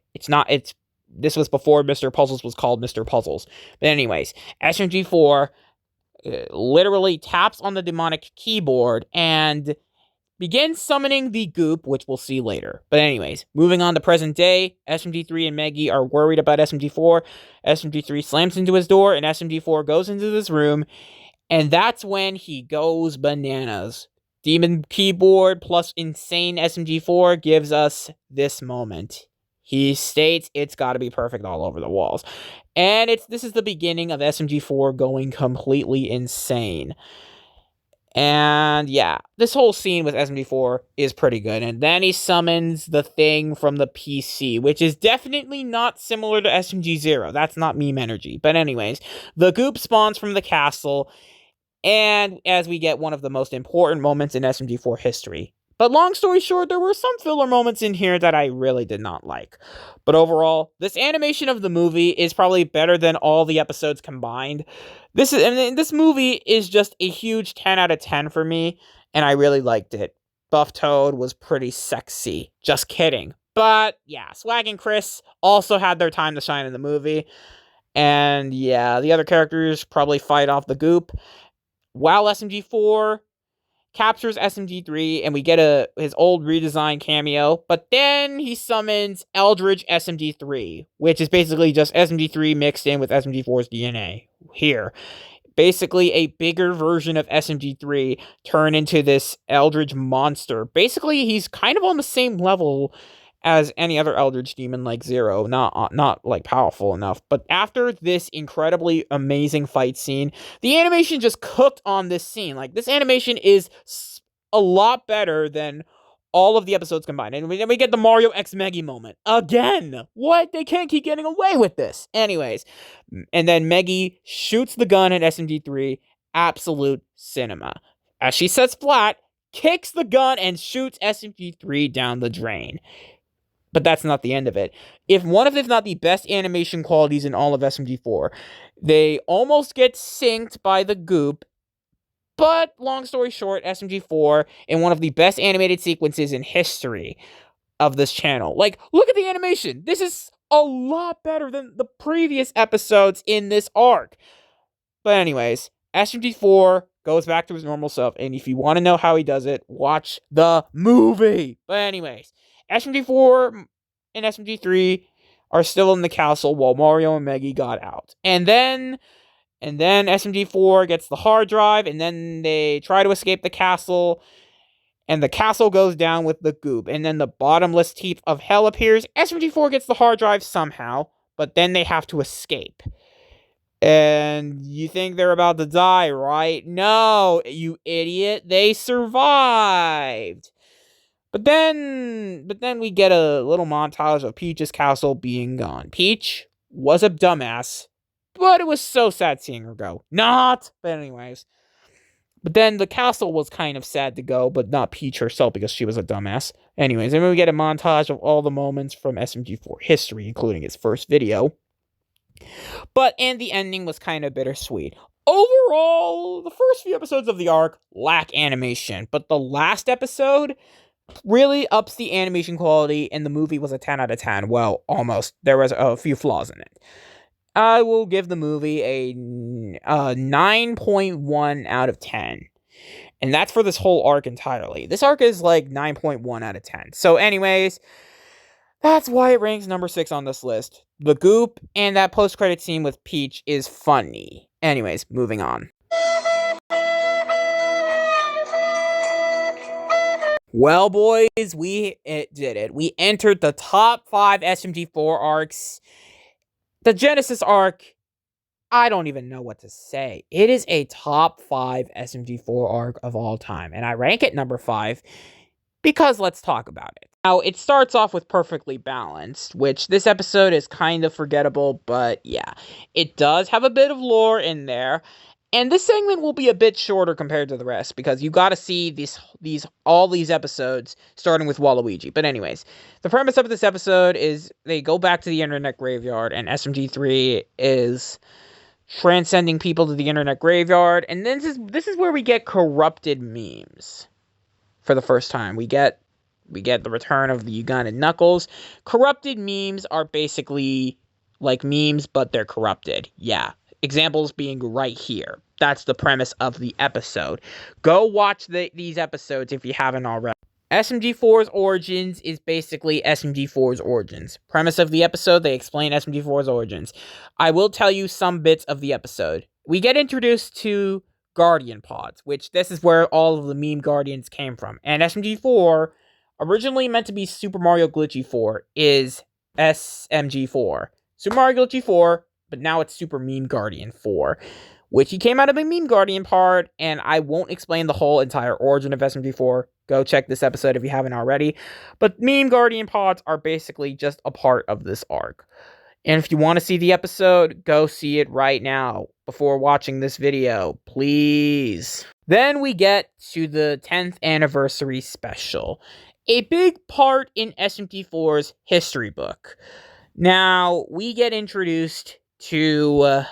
This was before Mr. Puzzles was called Mr. Puzzles. But anyways, SMG4 literally taps on the demonic keyboard and begins summoning the goop, which we'll see later. But anyways, moving on to present day, SMG3 and Maggie are worried about SMG4. SMG3 slams into his door, and SMG4 goes into this room, and that's when he goes bananas. Demon keyboard plus insane SMG4 gives us this moment. He states it's got to be perfect all over the walls. And this is the beginning of SMG4 going completely insane. And yeah, this whole scene with SMG4 is pretty good. And then he summons the thing from the PC, which is definitely not similar to SMG0. That's not meme energy. But anyways, the goop spawns from the castle, and as we get one of the most important moments in SMG4 history. But long story short, there were some filler moments in here that I really did not like. But overall, this animation of the movie is probably better than all the episodes combined. This movie is just a huge 10 out of 10 for me, and I really liked it. Buff Toad was pretty sexy. Just kidding. But yeah, Swag and Chris also had their time to shine in the movie. And yeah, the other characters probably fight off the goop, while SMG4 captures SMG3, and we get his old redesign cameo, but then he summons Eldridge SMG3, which is basically just SMG3 mixed in with SMG4's DNA here. Basically, a bigger version of SMG3 turned into this Eldridge monster. Basically, he's kind of on the same level as any other Eldritch demon like Zero, not like powerful enough. But after this incredibly amazing fight scene, the animation just cooked on this scene. Like, this animation is a lot better than all of the episodes combined. And then we get the Mario X Meggy moment. Again! What? They can't keep getting away with this. Anyways, and then Meggy shoots the gun at SMG3. Absolute cinema. As she sets flat, kicks the gun, and shoots SMG3 down the drain. But that's not the end of it. If not the best animation qualities in all of SMG4, they almost get synced by the goop. But long story short, SMG4 in one of the best animated sequences in history of this channel. Like, look at the animation. This is a lot better than the previous episodes in this arc. But anyways, SMG4 goes back to his normal self, and if you want to know how he does it, watch the movie. But anyways, SMG4 and SMG3 are still in the castle while Mario and Meggy got out. And then SMG4 gets the hard drive, and then they try to escape the castle, and the castle goes down with the goop. And then the bottomless teeth of hell appears. SMG4 gets the hard drive somehow, but then they have to escape. And you think they're about to die, right? No, you idiot. They survived. But then we get a little montage of Peach's castle being gone. Peach was a dumbass, but it was so sad seeing her go. Not! But anyways. But then the castle was kind of sad to go, but not Peach herself because she was a dumbass. Anyways, and we get a montage of all the moments from SMG4 history, including its first video. And the ending was kind of bittersweet. Overall, the first few episodes of the arc lack animation, but the last episode really ups the animation quality, and the movie was a 10 out of 10. Well, almost. There was a few flaws in it. I will give the movie a 9.1 out of 10. And that's for this whole arc entirely. This arc is like 9.1 out of 10. So anyways, that's why it ranks number 6 on this list. The goop and that post-credit scene with Peach is funny. Anyways, moving on. Well, boys, we did it. We entered the top 5 SMG4 arcs. The Genesis arc, I don't even know what to say. It is a top 5 SMG4 arc of all time, and I rank it number 5 because let's talk about it. Now, it starts off with Perfectly Balanced, which this episode is kind of forgettable, but yeah, it does have a bit of lore in there. And this segment will be a bit shorter compared to the rest because you got to see all these episodes starting with Waluigi. But anyways, the premise of this episode is they go back to the internet graveyard, and SMG3 is transcending people to the internet graveyard. And then this is where we get corrupted memes for the first time. We get the return of the Ugandan Knuckles. Corrupted memes are basically like memes, but they're corrupted. Yeah. Examples being right here. That's the premise of the episode. Go watch these episodes if you haven't already. SMG4's origins is basically SMG4's origins. Premise of the episode, they explain SMG4's origins. I will tell you some bits of the episode. We get introduced to Guardian Pods, which this is where all of the meme Guardians came from. And SMG4, originally meant to be Super Mario Glitchy 4, is SMG4. Super Mario Glitchy 4, but now it's Super Meme Guardian 4. Which he came out of a Meme Guardian part, and I won't explain the whole entire origin of SMG4. Go check this episode if you haven't already. But Meme Guardian pods are basically just a part of this arc. And if you want to see the episode, go see it right now before watching this video, please. Then we get to the 10th anniversary special, a big part in SMG4's history book. Now, we get introduced to...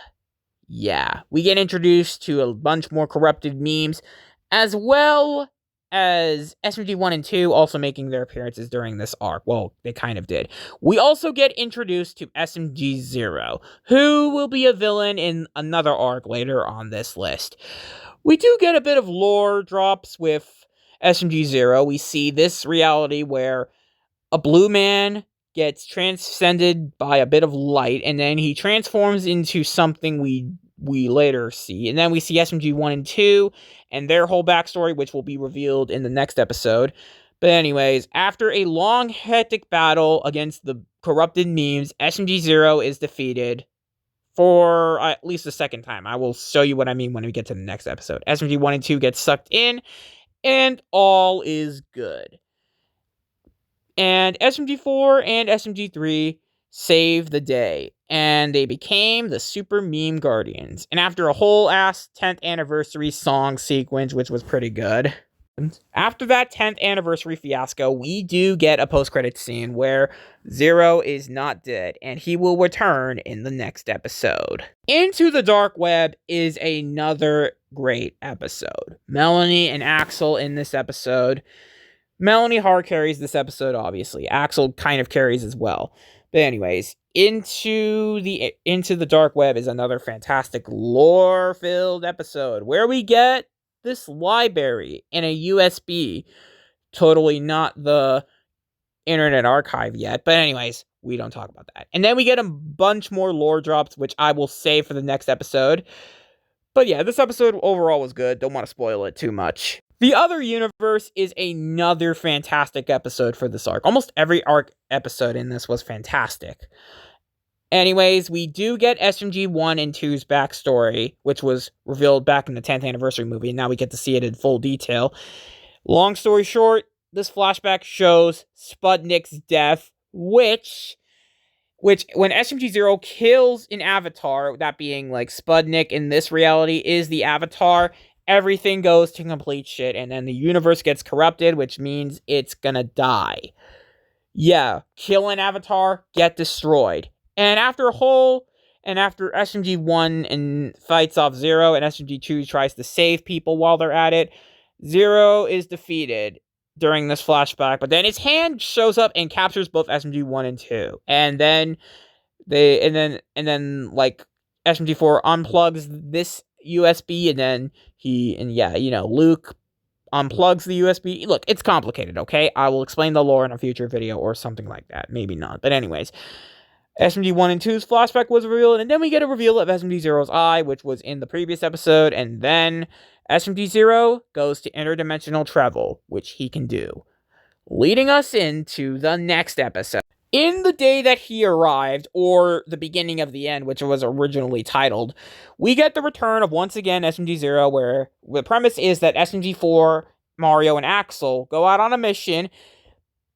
we get introduced to a bunch more corrupted memes, as well as SMG1 and 2 also making their appearances during this arc. Well, they kind of did. We also get introduced to SMG0, who will be a villain in another arc later on this list. We do get a bit of lore drops with SMG0. We see this reality where a blue man gets transcended by a bit of light, and then he transforms into something we later see. And then we see SMG 1 and 2 and their whole backstory, which will be revealed in the next episode. But anyways, after a long, hectic battle against the corrupted memes, SMG 0 is defeated for at least the second time. I will show you what I mean when we get to the next episode. SMG 1 and 2 get sucked in, and all is good. And SMG4 and SMG3 saved the day, and they became the Super Meme Guardians. And after a whole ass 10th anniversary song sequence, which was pretty good, after that 10th anniversary fiasco, we do get a post-credit scene where Zero is not dead, and he will return in the next episode. Into the Dark Web is another great episode. Melanie and Axel in this episode. Melanie hard carries this episode, obviously. Axel kind of carries as well. But anyways, Into the Dark Web is another fantastic lore-filled episode where we get this library in a USB. Totally not the Internet Archive yet. But anyways, we don't talk about that. And then we get a bunch more lore drops, which I will save for the next episode. But yeah, this episode overall was good. Don't want to spoil it too much. The Other Universe is another fantastic episode for this arc. Almost every arc episode in this was fantastic. Anyways, we do get SMG 1 and 2's backstory, which was revealed back in the 10th anniversary movie, and now we get to see it in full detail. Long story short, this flashback shows Sputnik's death, which when SMG0 kills an avatar, that being like Sputnik in this reality is the avatar, everything goes to complete shit, and then the universe gets corrupted, which means it's gonna die. Yeah, kill an avatar, get destroyed. And after SMG1 and fights off Zero, and SMG2 tries to save people while they're at it, Zero is defeated during this flashback, but then his hand shows up and captures both SMG1 and 2. And then like SMG4 unplugs this USB, and then Luke unplugs the USB. Look, it's complicated, okay? I will explain the lore in a future video or something like that. Maybe not. But anyways, SMG 1 and 2's flashback was revealed, and then we get a reveal of SMG 0's eye, which was in the previous episode, and then SMG 0 goes to interdimensional travel, which he can do, leading us into the next episode. In the day that he arrived, or the beginning of the end, which was originally titled, we get the return of once again SMG0, where the premise is that SMG4, Mario, and Axel go out on a mission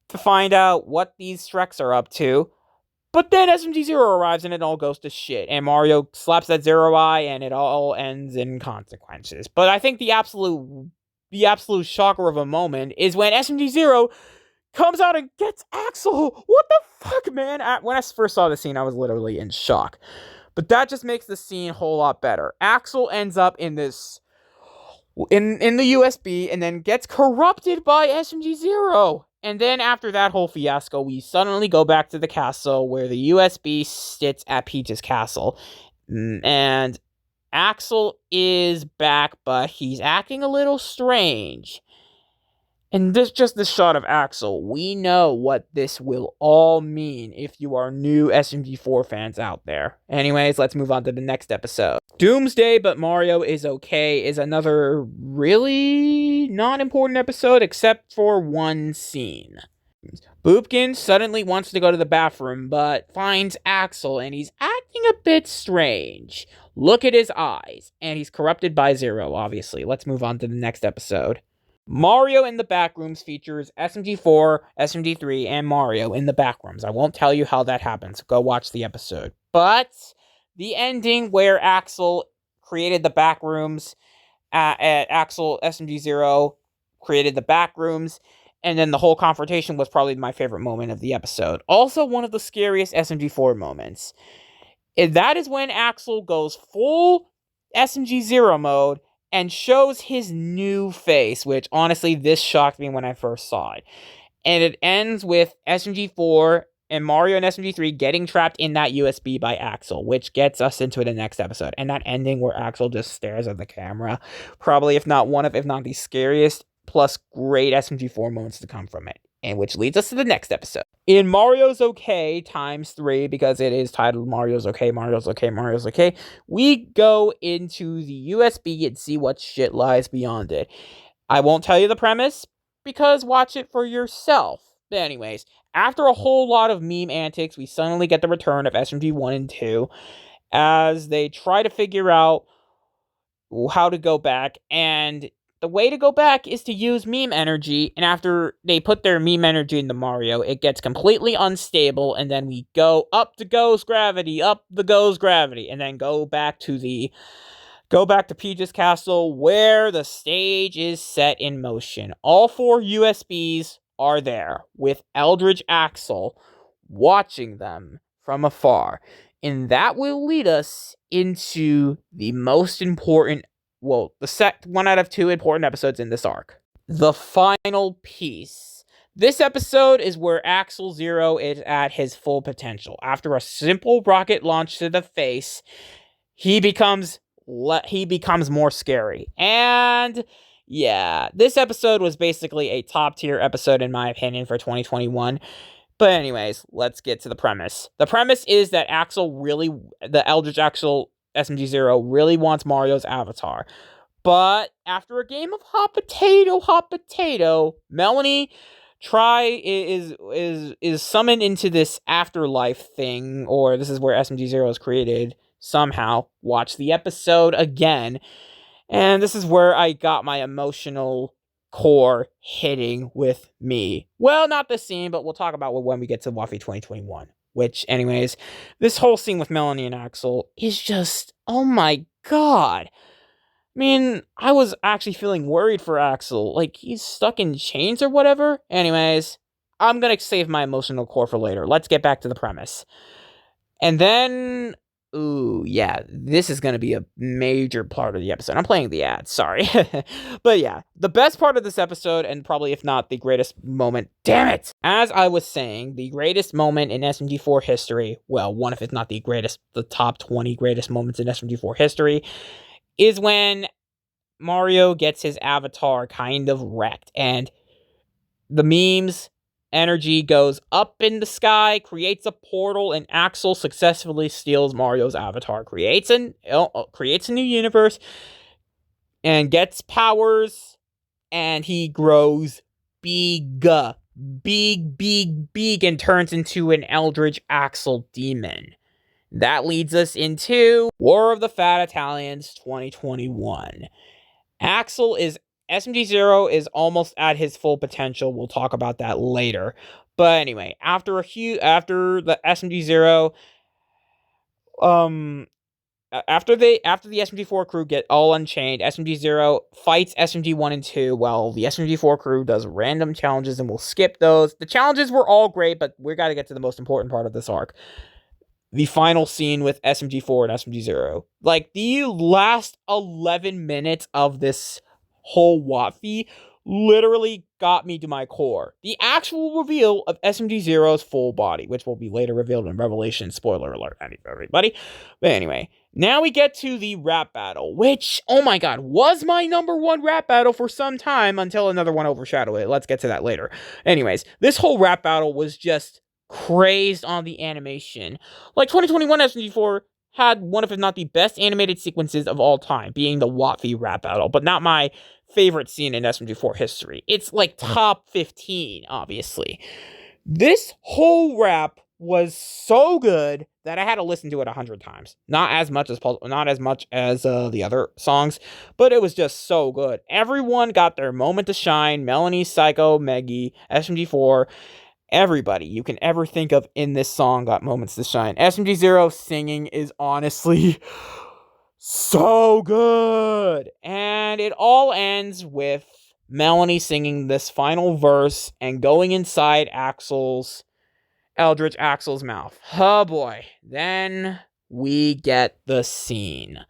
to find out what these Shreks are up to. But then SMG0 arrives and it all goes to shit, and Mario slaps that Zero Eye, and it all ends in consequences. But I think the absolute shocker of a moment is when SMG0 comes out and gets Axel. What the fuck, man? When I first saw the scene, I was literally in shock. But that just makes the scene a whole lot better. Axel ends up in this in the USB and then gets corrupted by SMG0. And then after that whole fiasco, we suddenly go back to the castle where the USB sits at Peach's castle. And Axel is back, but he's acting a little strange. And this shot of Axel, we know what this will all mean if you are new SMG4 fans out there. Anyways, let's move on to the next episode. Doomsday but Mario is okay is another really not important episode except for one scene. Boopkin suddenly wants to go to the bathroom, but finds Axel and he's acting a bit strange. Look at his eyes, and he's corrupted by Zero, obviously. Let's move on to the next episode. Mario in the Backrooms features SMG4, SMG3, and Mario in the Backrooms. I won't tell you how that happens. Go watch the episode. But the ending where Axel created the Backrooms, Axel SMG0 created the Backrooms, and then the whole confrontation was probably my favorite moment of the episode. Also, one of the scariest SMG4 moments. And that is when Axel goes full SMG0 mode and shows his new face, which honestly, this shocked me when I first saw it. And it ends with SMG4 and Mario and SMG3 getting trapped in that USB by Axel, which gets us into the next episode. And that ending where Axel just stares at the camera, probably if not the scariest plus great SMG4 moments to come from it. And which leads us to the next episode. In Mario's Okay ×3, because it is titled Mario's Okay, Mario's Okay, Mario's Okay, we go into the USB and see what shit lies beyond it. I won't tell you the premise, because watch it for yourself. But anyways, after a whole lot of meme antics, we suddenly get the return of SMG 1 and 2, as they try to figure out how to go back, and the way to go back is to use meme energy, and after they put their meme energy into Mario, it gets completely unstable, and then we go up the ghost gravity, and then go back to Peach's Castle, where the stage is set in motion. All 4 USBs are there, with Eldritch Axel watching them from afar. And that will lead us into the most important, the 1 out of 2 important episodes in this arc. The final piece. This episode is where Axel Zero is at his full potential. After a simple rocket launch to the face, he becomes more scary. And yeah, this episode was basically a top tier episode in my opinion for 2021. But anyways, let's get to the premise. The premise is that the Eldritch Axel SMG0 really wants Mario's avatar. But after a game of hot potato, Melanie is summoned into this afterlife thing, or this is where SMG0 is created somehow. Watch the episode again. And this is where I got my emotional core hitting with me. Well, not this scene, but we'll talk about it when we get to Waffy 2021. Which, anyways, this whole scene with Melanie and Axel is just, oh my god. I mean, I was actually feeling worried for Axel. Like, he's stuck in chains or whatever. Anyways, I'm gonna save my emotional core for later. Let's get back to the premise. And then, ooh, yeah, this is going to be a major part of the episode. I'm playing the ad, sorry. But yeah, the best part of this episode, and probably if not the greatest moment, damn it! As I was saying, the greatest moment in SMG4 history, well, one if it's not the greatest, the top 20 greatest moments in SMG4 history, is when Mario gets his avatar kind of wrecked, and the memes energy goes up in the sky, creates a portal, and Axel successfully steals Mario's avatar, creates a new universe, and gets powers, and he grows big, and turns into an Eldritch Axel demon. That leads us into War of the Fat Italians 2021. SMG0 is almost at his full potential. We'll talk about that later. But anyway, after the SMG0, after the SMG4 crew get all unchained, SMG0 fights SMG1 and 2. Well, the SMG4 crew does random challenges, and we'll skip those. The challenges were all great, but we got to get to the most important part of this arc. The final scene with SMG4 and SMG0. Like, the last 11 minutes of this whole Waffy literally got me to my core. The actual reveal of SMG0's full body, which will be later revealed in Revelation. Spoiler alert, everybody. But anyway, Now we get to the rap battle, which, oh my god, was my number one rap battle for some time until another one overshadowed it. Let's get to that later. Anyways, this whole rap battle was just crazed on the animation. Like 2021 SMG4 had one of, if not the best animated sequences of all time, being the Wattv rap battle, but not my favorite scene in SMG4 history. It's like top 15, obviously. This whole rap was so good that I had to listen to it 100 times. Not as much as the other songs, but it was just so good. Everyone got their moment to shine. Melanie, Psycho, Meggy, SMG4, everybody you can ever think of in this song got moments to shine. SMG0 singing is honestly so good. And it all ends with Melanie singing this final verse and going inside Eldritch Axel's mouth. Oh boy. Then we get the scene.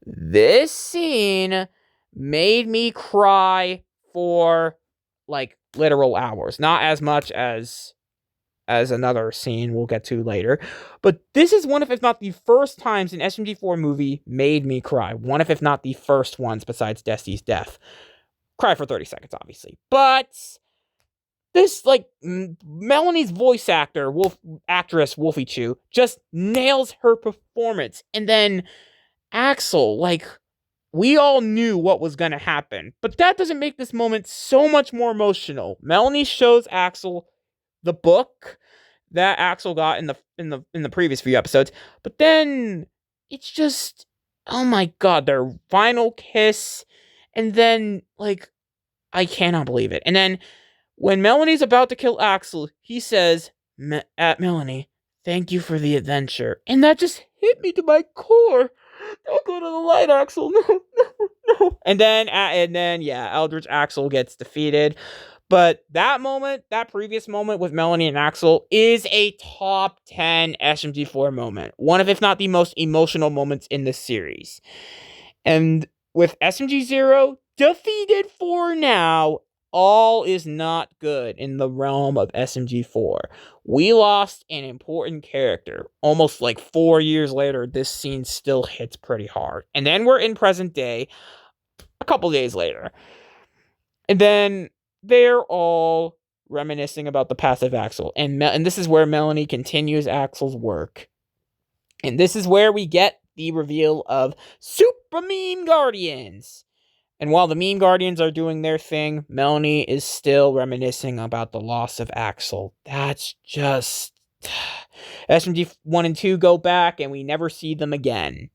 This scene made me cry for like literal hours. Not as much as another scene we'll get to later. But this is one of, if not the first times an SMG4 movie made me cry. One of, if not the first ones besides Destiny's death. Cry for 30 seconds, obviously. But this, like, Melanie's voice actress, Wolfie Chu, just nails her performance. And then Axel, like, we all knew what was going to happen. But that doesn't make this moment so much more emotional. Melanie shows Axel the book that Axel got in the previous few episodes. But then it's just, oh my god, their final kiss. And then, like, I cannot believe it. And then when Melanie's about to kill Axel, he says, at Melanie, thank you for the adventure. And that just hit me to my core. Don't go to the light, Axel. No, no, no. And then, yeah, Eldritch Axel gets defeated. But that previous moment with Melanie and Axel is a top 10 SMG4 moment. One of, if not the most emotional moments in the series. And with SMG0 defeated for now, all is not good in the realm of SMG4. We lost an important character. Almost like 4 years later, this scene still hits pretty hard. And then we're in present day, a couple days later. And then they're all reminiscing about the past of Axel. And this is where Melanie continues Axel's work. And this is where we get the reveal of Super Meme Guardians. And while the Meme Guardians are doing their thing, Melanie is still reminiscing about the loss of Axel. That's just... SMG 1 and 2 go back, and we never see them again.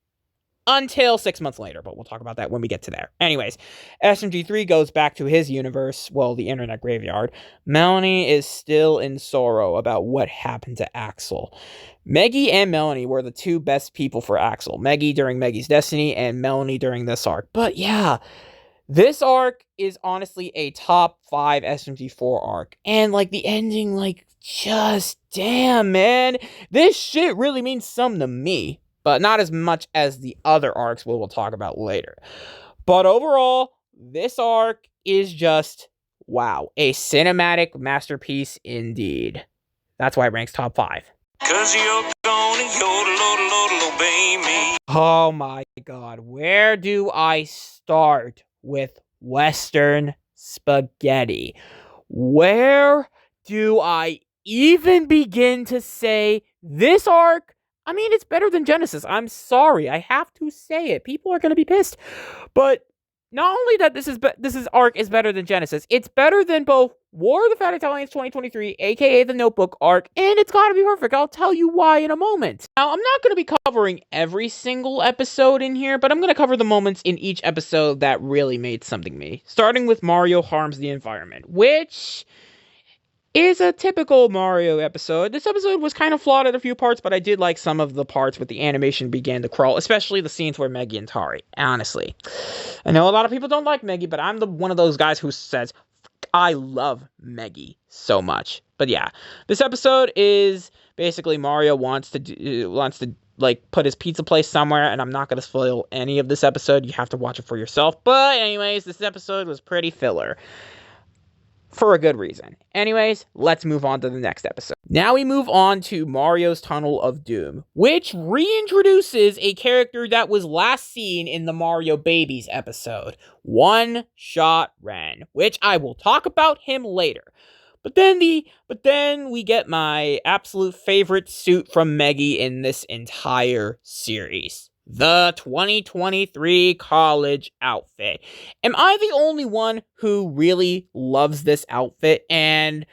Until 6 months later, but we'll talk about that when we get to there. Anyways, SMG 3 goes back to his universe, well, the internet graveyard. Melanie is still in sorrow about what happened to Axel. Meggy and Melanie were the two best people for Axel. Meggy during Meggy's Destiny, and Melanie during this arc. But yeah... this arc is honestly a top 5 SMG4 arc. And, like, the ending, like, just, damn, man. This shit really means something to me. But not as much as the other arcs we will talk about later. But overall, this arc is just, wow. A cinematic masterpiece indeed. That's why it ranks top 5. 'Cause you're gonna yodel, obey me. Oh my god. Where do I start with Western spaghetti? Where do I even begin to say this arc? I mean, it's better than Genesis. I'm sorry. I have to say it. People are going to be pissed. But not only that this arc is better than Genesis, it's better than both War of the Fat Italians 2023, aka the Notebook arc, and it's gotta be perfect. I'll tell you why in a moment. Now, I'm not going to be covering every single episode in here, but I'm going to cover the moments in each episode that really made something to me. Starting with Mario Harms the Environment, which is a typical Mario episode. This episode was kind of flawed at a few parts, but I did like some of the parts where the animation began to crawl, especially the scenes where Meggy and Tari, honestly. I know a lot of people don't like Meggy, but I'm one of those guys who says, I love Meggy so much. But yeah, this episode is basically Mario wants to like put his pizza place somewhere, and I'm not going to spoil any of this episode. You have to watch it for yourself. But anyways, this episode was pretty filler. for a good reason. Anyways, let's move on to the next episode. Now we move on to Mario's Tunnel of Doom, which reintroduces a character that was last seen in the Mario Babies episode, One Shot Ren, which I will talk about him later. But then we get my absolute favorite suit from Meggy in this entire series. The 2023 college outfit. Am I the only one who really loves this outfit? And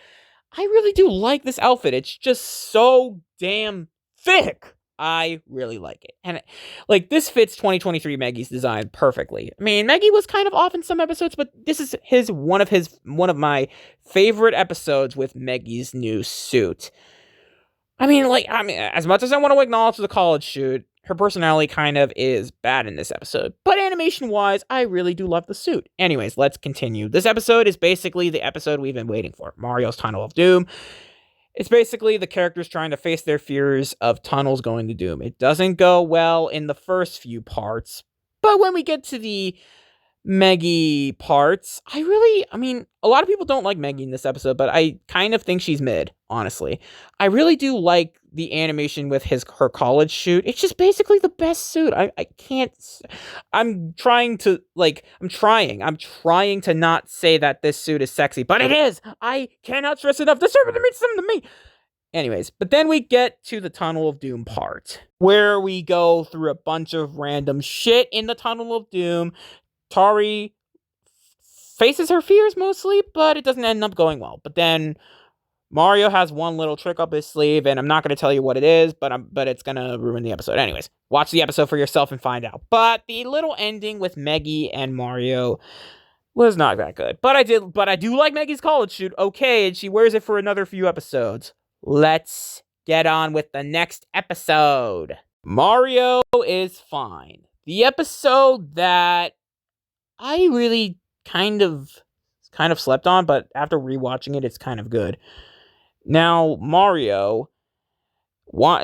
I really do like this outfit. It's just so damn thick. I really like it. And like this fits 2023 Meggy's design perfectly. I mean, Meggy was kind of off in some episodes, but this is one of my favorite episodes with Meggy's new suit. I mean, as much as I want to acknowledge the college suit, her personality kind of is bad in this episode. But animation-wise, I really do love the suit. Anyways, let's continue. This episode is basically the episode we've been waiting for, Mario's Tunnel of Doom. It's basically the characters trying to face their fears of tunnels going to Doom. It doesn't go well in the first few parts, but when we get to the Meggy parts, a lot of people don't like Meggy in this episode, but I kind of think she's mid, honestly. I really do like the animation with her college suit. It's just basically the best suit. I can't, I'm trying to not say that this suit is sexy, but it is. I cannot stress enough. This suit means something to me. Anyways, but then we get to the Tunnel of Doom part, where we go through a bunch of random shit in the Tunnel of Doom. Tari faces her fears mostly, but it doesn't end up going well. But then Mario has one little trick up his sleeve, and I'm not going to tell you what it is, but it's going to ruin the episode. Anyways, watch the episode for yourself and find out. But the little ending with Meggy and Mario was not that good. But I do like Meggy's college suit. Okay, and she wears it for another few episodes. Let's get on with the next episode. Mario is fine. The episode that I really kind of slept on, but after rewatching it, it's kind of good. Now, Mario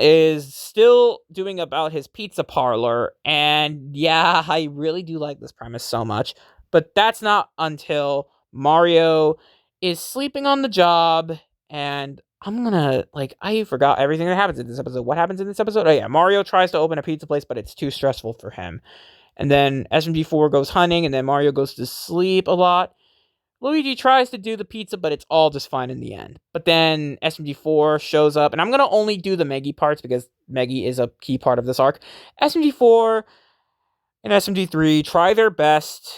is still doing about his pizza parlor, and yeah, I really do like this premise so much, but that's not until Mario is sleeping on the job, and I forgot everything that happens in this episode. What happens in this episode? Oh yeah, Mario tries to open a pizza place, but it's too stressful for him. And then SMG4 goes hunting, and then Mario goes to sleep a lot. Luigi tries to do the pizza, but it's all just fine in the end. But then SMG4 shows up, and I'm going to only do the Meggy parts because Meggy is a key part of this arc. SMG4 and SMG3 try their best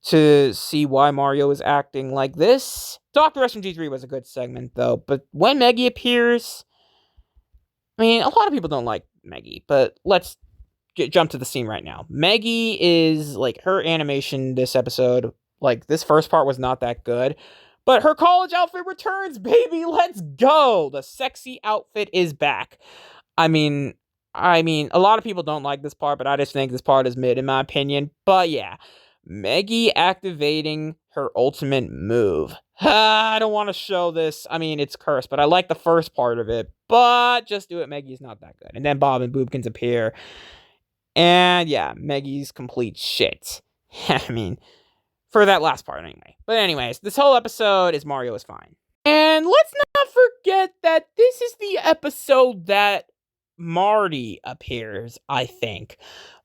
to see why Mario is acting like this. Dr. SMG3 was a good segment, though. But when Meggy appears, a lot of people don't like Meggy, but let's jump to the scene right now. Meggy is, her animation this episode, this first part was not that good, but her college outfit returns, baby, let's go! The sexy outfit is back. A lot of people don't like this part, but I just think this part is mid, in my opinion. But yeah, Meggy activating her ultimate move. I don't want to show this. It's cursed, but I like the first part of it, but just do it, Meggy's not that good. And then Bob and Boobkins appear. And yeah, Meggy's complete shit. For that last part anyway. But anyways, this whole episode is Mario is fine. And let's not forget that this is the episode that Marty appears, I think.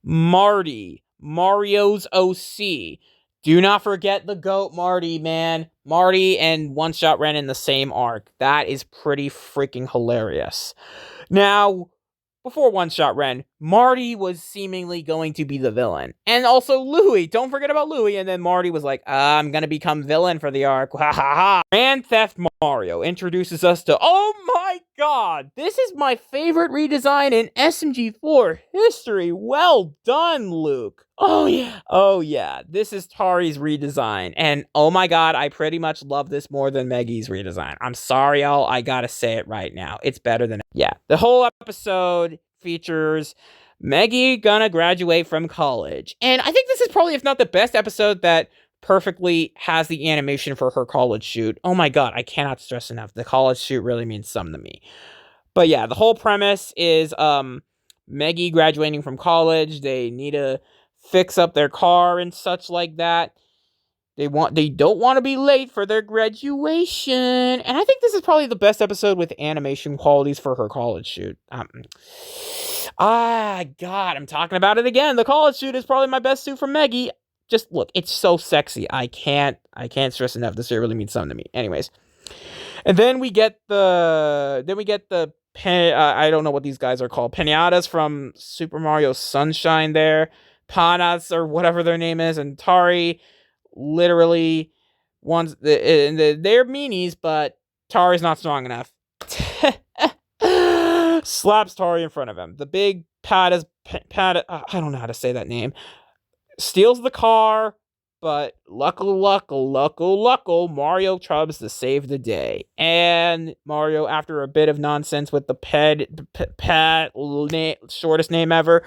Marty, Mario's OC. Do not forget the GOAT Marty, man. Marty and One Shot Ren in the same arc. That is pretty freaking hilarious. Now, before One Shot Ren, Marty was seemingly going to be the villain. And also Louie. Don't forget about Louie. And then Marty was like, I'm going to become villain for the arc. Ha ha ha. Grand Theft Mario introduces us to, oh my god, this is my favorite redesign in SMG4 history. Well done, Luke. Oh yeah, this is Tari's redesign, and oh my god, I pretty much love this more than Meggy's redesign. I'm sorry, y'all, I gotta say it right now. It's better than, yeah. The whole episode features Meggy gonna graduate from college, and I think this is probably, if not the best episode that perfectly has the animation for her college shoot. Oh my god, I cannot stress enough. The college shoot really means something to me. But yeah, the whole premise is Meggy graduating from college. They need to fix up their car and such like that. They don't want to be late for their graduation. And I think this is probably the best episode with animation qualities for her college shoot. God, I'm talking about it again. The college shoot is probably my best suit for Maggie. Just look, it's so sexy. I can't stress enough. This really means something to me. Anyways, and then we get the I don't know what these guys are called. Pinatas from Super Mario Sunshine there. Panas or whatever their name is, and Tari literally wants they're meanies, but Tari's not strong enough. Slaps Tari in front of him. The big Patas I don't know how to say that name. Steals the car, but luckle, Mario tries to save the day. And Mario, after a bit of nonsense with the shortest name ever,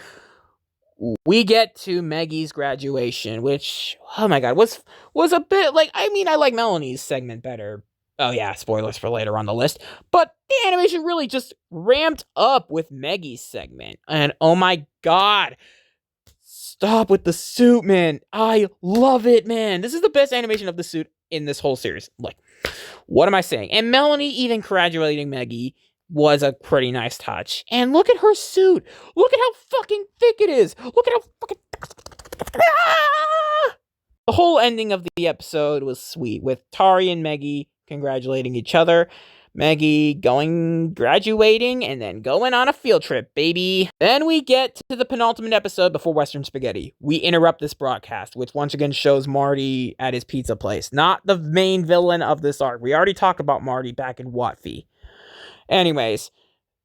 we get to Maggie's graduation, which, oh my god, was a bit like, I mean, I like Melanie's segment better. Oh yeah, spoilers for later on the list. But the animation really just ramped up with Maggie's segment. And oh my god, stop with the suit, man. I love it, man. This is the best animation of the suit in this whole series. Like, what am I saying? And Melanie even congratulating Maggie was a pretty nice touch. And look at her suit. Look at how fucking thick it is. Look at how fucking... Ah! The whole ending of the episode was sweet, with Tari and Maggie congratulating each other. Maggie graduating, and then going on a field trip, baby. Then we get to the penultimate episode before Western Spaghetti. We interrupt this broadcast, which once again shows Marty at his pizza place. Not the main villain of this arc. We already talked about Marty back in Watfee. Anyways,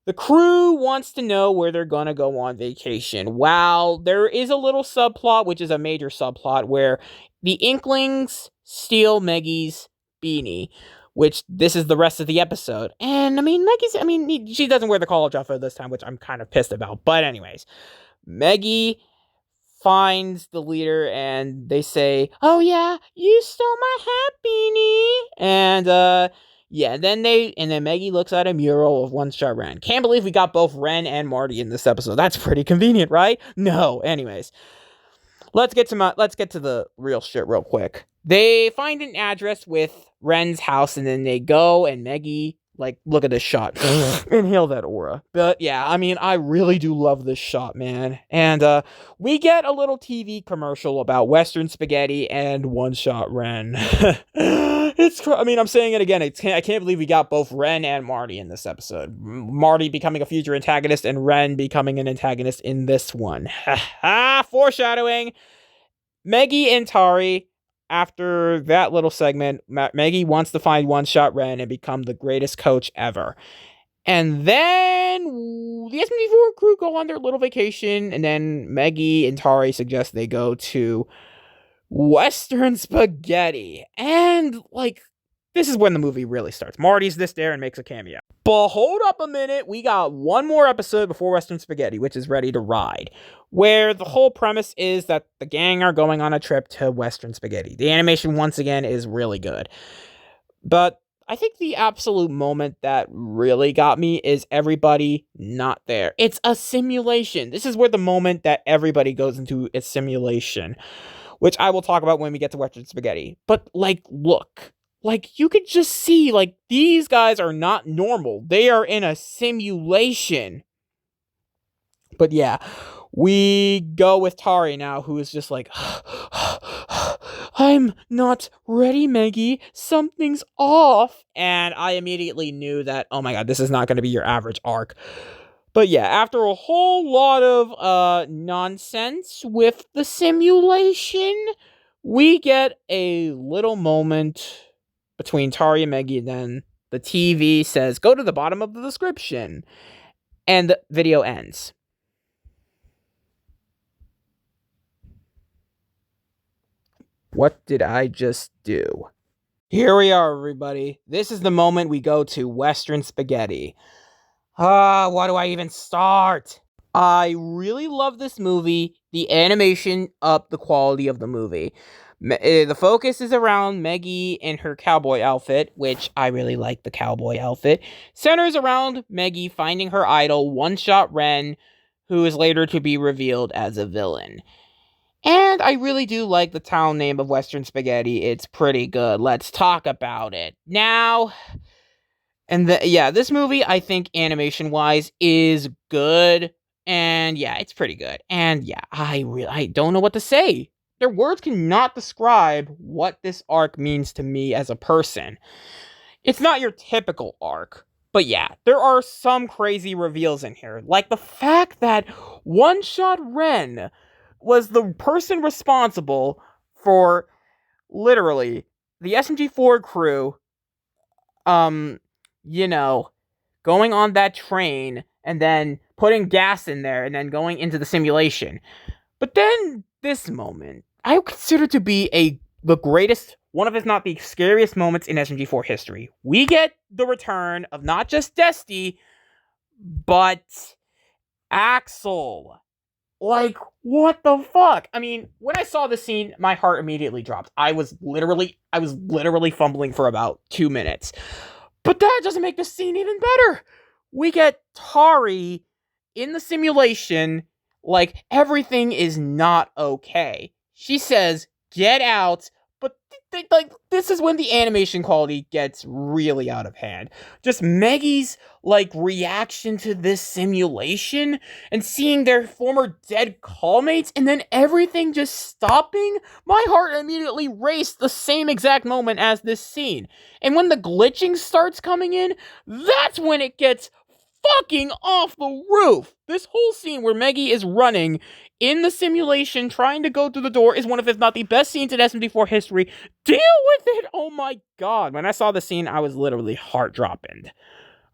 the crew wants to know where they're gonna go on vacation. While there is a little subplot, which is a major subplot, where the Inklings steal Maggie's beanie, which this is the rest of the episode. And I mean, she doesn't wear the college outfit this time, which I'm kind of pissed about. But anyways, Maggie finds the leader and they say, "Oh yeah, you stole my hat beanie." And yeah, then Maggie looks at a mural of One Shot Ren. Can't believe we got both Ren and Marty in this episode. That's pretty convenient, right? No, anyways. Let's get to the real shit real quick. They find an address with Ren's house, and then they go, and Maggie, like, look at this shot. Inhale that aura. But yeah, I mean, I really do love this shot, man. And we get a little TV commercial about Western Spaghetti and One Shot Ren. I'm saying it again. I can't believe we got both Ren and Marty in this episode. Marty becoming a future antagonist and Ren becoming an antagonist in this one. Foreshadowing. Maggie and Tari, after that little segment, Maggie wants to find One Shot Ren and become the greatest coach ever. And then the SMG4 crew go on their little vacation, and then Maggie and Tari suggest they go to Western Spaghetti. And, like, this is when the movie really starts. Marty's there and makes a cameo. But hold up a minute, we got one more episode before Western Spaghetti, which is Ready to Ride, where the whole premise is that the gang are going on a trip to Western Spaghetti. The animation, once again, is really good. But I think the absolute moment that really got me is everybody not there. It's a simulation. This is where the moment that everybody goes into a simulation, which I will talk about when we get to Western Spaghetti. But, like, look. Like, you could just see, like, these guys are not normal. They are in a simulation. But yeah, we go with Tari now, who is just like, "I'm not ready, Maggie. Something's off." And I immediately knew that, oh my god, this is not going to be your average arc. But yeah, after a whole lot of nonsense with the simulation, we get a little moment between Tari and Maggie, and then the TV says, "Go to the bottom of the description." And the video ends. What did I just do? Here we are, everybody. This is the moment we go to Western Spaghetti. Why do I even start? I really love this movie. The animation upped the quality of the movie. The focus is around Maggie in her cowboy outfit, which I really like the cowboy outfit. Centers around Maggie finding her idol, One Shot Ren, who is later to be revealed as a villain. And I really do like the town name of Western Spaghetti. It's pretty good. Let's talk about it. Now, yeah, this movie, I think, animation wise, is good. And yeah, it's pretty good. And yeah, I don't know what to say. Their words cannot describe what this arc means to me as a person. It's not your typical arc. But yeah, there are some crazy reveals in here. Like the fact that One Shot Ren was the person responsible for literally the SMG4 crew, um, you know, going on that train and then putting gas in there and then going into the simulation. But then this moment, I consider to be the greatest, one of if not the scariest moments in SMG4 history. We get the return of not just Dusty, but Axel. Like, what the fuck? I mean, when I saw this scene, my heart immediately dropped. I was literally fumbling for about 2 minutes. But that doesn't make the scene even better. We get Tari in the simulation, like everything is not okay. She says, "Get out." But like this is when the animation quality gets really out of hand. Just Maggie's like reaction to this simulation and seeing their former dead callmates and then everything just stopping, my heart immediately raced the same exact moment as this scene. And when the glitching starts coming in, that's when it gets fucking off the roof. This whole scene where Maggie is running in the simulation trying to go through the door is one of, if not the best scenes in SMG4 history. Deal with it! Oh my god. When I saw the scene, I was literally heart dropping.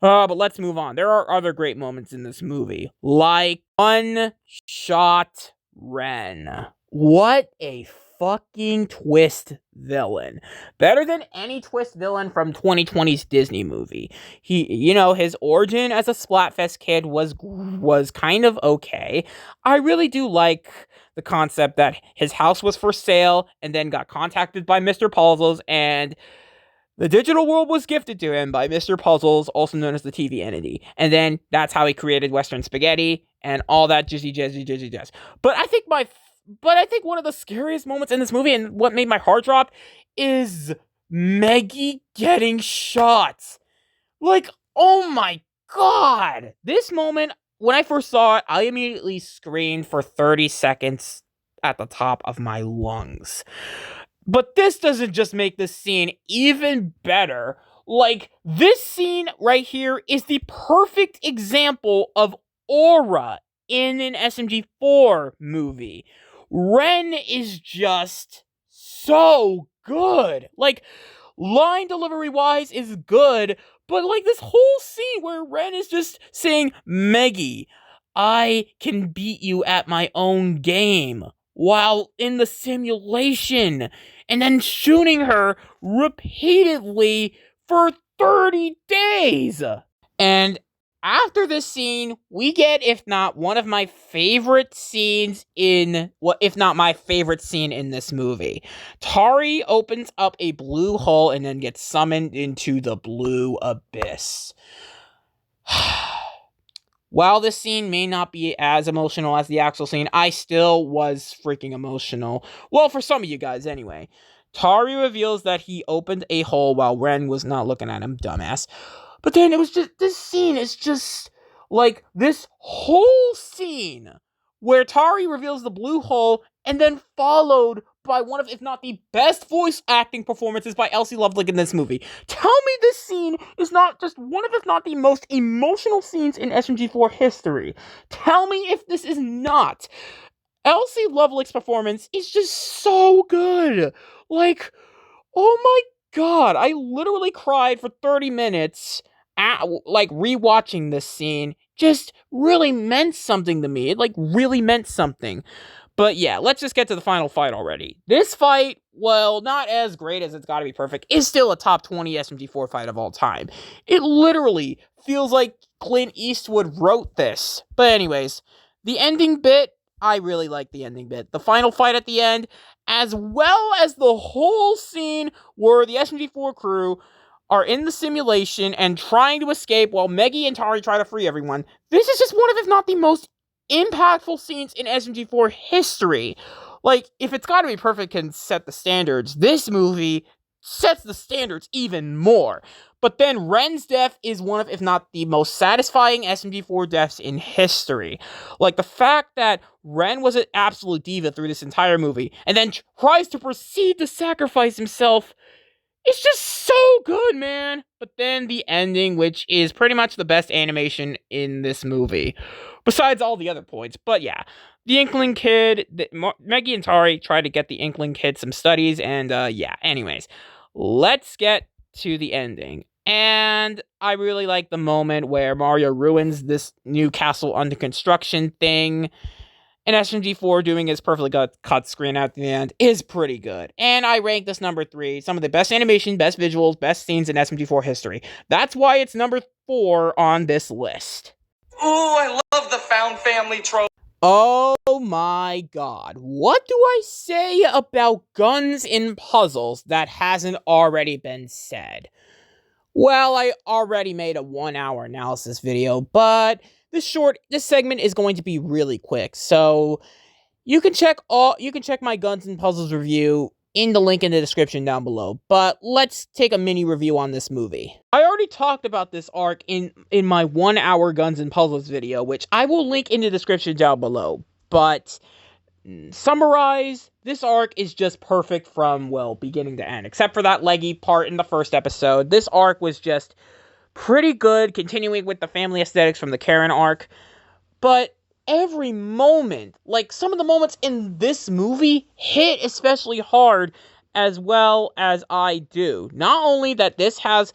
But let's move on. There are other great moments in this movie, like One Shot Ren. What a fucking twist villain. Better than any twist villain from 2020's Disney movie. His origin as a Splatfest kid was kind of okay. I really do like the concept that his house was for sale and then got contacted by Mr. Puzzles and the digital world was gifted to him by Mr. Puzzles, also known as the TV entity. And then that's how he created Western Spaghetti and all that jizzy jazz. But I think one of the scariest moments in this movie and what made my heart drop is Maggie getting shot. Like, oh my god. This moment, when I first saw it, I immediately screamed for 30 seconds at the top of my lungs. But this doesn't just make this scene even better. Like, this scene right here is the perfect example of aura in an SMG4 movie. Ren is just so good. Like, line delivery wise is good, but like this whole scene where Ren is just saying, "Meggie, I can beat you at my own game," while in the simulation, and then shooting her repeatedly for 30 days. And after this scene, we get, if not one of my favorite scenes if not my favorite scene in this movie. Tari opens up a blue hole and then gets summoned into the blue abyss. While this scene may not be as emotional as the actual scene, I still was freaking emotional. Well, for some of you guys, anyway. Tari reveals that he opened a hole while Ren was not looking at him, dumbass. But then it was just, this scene is just, like, this whole scene where Tari reveals the blue hole and then followed by one of, if not the best voice acting performances by Elsie Lovegood in this movie. Tell me this scene is not just one of, if not the most emotional scenes in SMG4 history. Tell me if this is not. Elsie Lovegood's performance is just so good. Like, oh my god, I literally cried for 30 minutes like rewatching this scene. Just really meant something to me. It like really meant something. But yeah, let's just get to the final fight already. This fight, well, not as great as it's gotta be perfect, is still a top 20 SMG4 fight of all time. It literally feels like Clint Eastwood wrote this. But anyways, the ending bit, I really like the ending bit. The final fight at the end, as well as the whole scene where the SMG4 crew are in the simulation and trying to escape while Meggie and Tari try to free everyone. This is just one of, if not the most impactful scenes in SMG4 history. Like, if It's Gotta Be Perfect can set the standards, this movie sets the standards even more. But then Ren's death is one of, if not the most satisfying SMG4 deaths in history. Like, the fact that Ren was an absolute diva through this entire movie, and then tries to proceed to sacrifice himself, it's just so good, man. But then the ending, which is pretty much the best animation in this movie, besides all the other points. But yeah, the Inkling Kid, Meggy and Tari try to get the Inkling Kid some studies, and yeah. Anyways, let's get to the ending. And I really like the moment where Mario ruins this new castle under construction thing, and SMG4 doing his perfectly cut screen at the end is pretty good. And I rank this number 3, some of the best animation, best visuals, best scenes in SMG4 history. That's why it's number 4 on this list. Ooh, I love the found family trope. Oh my god. What do I say about guns in puzzles that hasn't already been said? Well, I already made a 1-hour analysis video, but this segment is going to be really quick. So you can check my Guns and Puzzles review in the link in the description down below. But let's take a mini review on this movie. I already talked about this arc in my 1-hour Guns and Puzzles video, which I will link in the description down below. But summarize, this arc is just perfect from, well, beginning to end. Except for that leggy part in the first episode. This arc was just pretty good, continuing with the family aesthetics from the Karen arc. But every moment, like some of the moments in this movie, hit especially hard, as well as I do. Not only that this has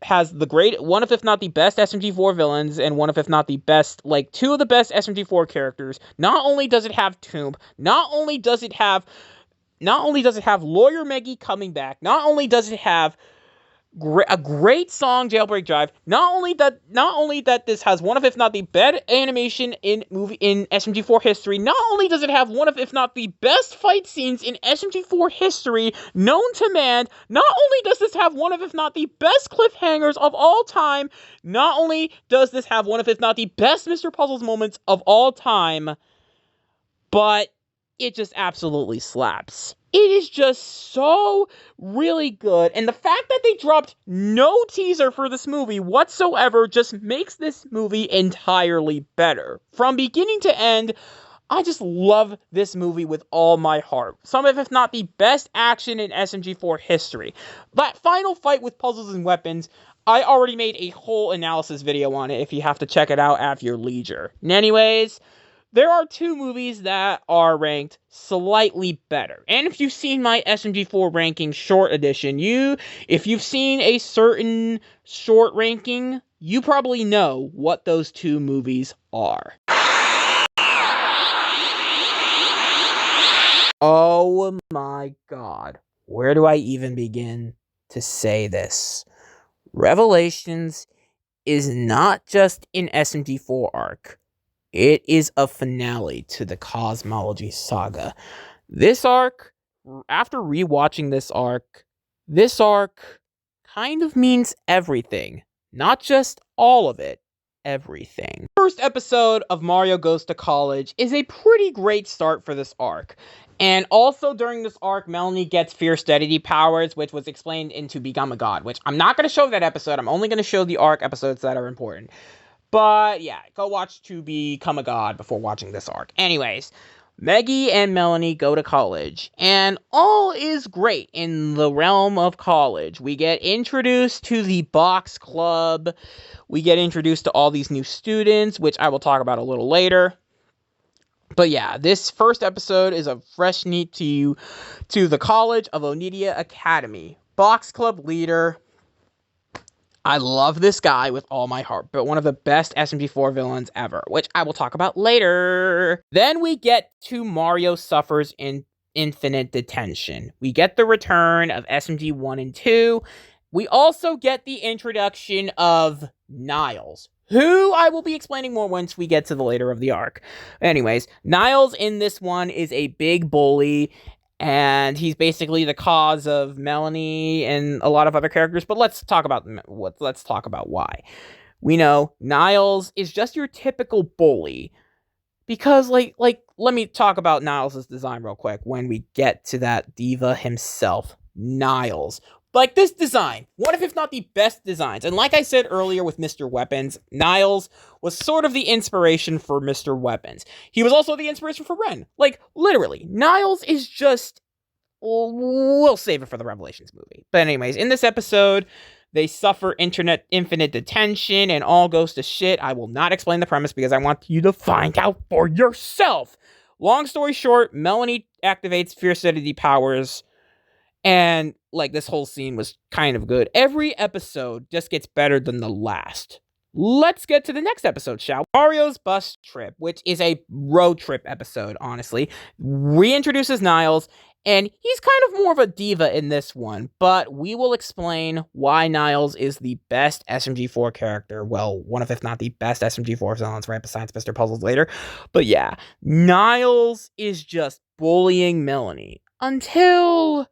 the great, one of if not the best SMG4 villains, and one of if not the best, like 2 of the best SMG4 characters. Not only does it have Tomb, not only does it have Lawyer Meggy coming back, not only does it have a great song, Jailbreak Drive. Not only that this has one of, if not the best animation in SMG4 history. Not only does it have one of, if not the best fight scenes in SMG4 history known to man. Not only does this have one of, if not the best cliffhangers of all time. Not only does this have one of, if not the best Mr. Puzzles moments of all time, but it just absolutely slaps. It is just so really good, and the fact that they dropped no teaser for this movie whatsoever just makes this movie entirely better. From beginning to end, I just love this movie with all my heart. Some of, if not the best action in SMG4 history. That final fight with puzzles and weapons, I already made a whole analysis video on it if you have to check it out at your leisure. And anyways, there are 2 movies that are ranked slightly better. And if you've seen my SMG4 ranking short edition, if you've seen a certain short ranking, you probably know what those 2 movies are. Oh my god. Where do I even begin to say this? Revelations is not just an SMG4 arc. It is a finale to the Cosmology saga. This arc, after rewatching this arc kind of means everything. Not just all of it, everything. First episode of Mario Goes to College is a pretty great start for this arc. And also during this arc, Melanie gets fierce deity powers, which was explained into Become a God, which I'm not going to show that episode. I'm only going to show the arc episodes that are important. But yeah, go watch To Become a God before watching this arc. Anyways, Meggy and Melanie go to college, and all is great in the realm of college. We get introduced to the box club. We get introduced to all these new students, which I will talk about a little later. But yeah, this first episode is a fresh meet to the College of Onidia Academy. Box club leader, I love this guy with all my heart, but one of the best SMG4 villains ever, which I will talk about later. Then we get to Mario Suffers in Infinite Detention. We get the return of SMG 1 and 2. We also get the introduction of Niles, who I will be explaining more once we get to the later of the arc. Anyways, Niles in this one is a big bully, and he's basically the cause of Melanie and a lot of other characters. But let's talk about why. We know Niles is just your typical bully, because like let me talk about Niles' design real quick when we get to that diva himself, Niles. Like, this design, one of, if not the best designs. And like I said earlier with Mr. Weapons, Niles was sort of the inspiration for Mr. Weapons. He was also the inspiration for Ren. Like, literally, Niles is just... We'll save it for the Revelations movie. But anyways, in this episode, they suffer internet infinite detention and all goes to shit. I will not explain the premise because I want you to find out for yourself. Long story short, Melanie activates Fierce Entity powers, and like, this whole scene was kind of good. Every episode just gets better than the last. Let's get to the next episode, shall we? Mario's Bus Trip, which is a road trip episode, honestly, reintroduces Niles, and he's kind of more of a diva in this one, but we will explain why Niles is the best SMG4 character. Well, one of, if not the best SMG4 villains, right besides Mr. Puzzles later. But yeah, Niles is just bullying Melanie until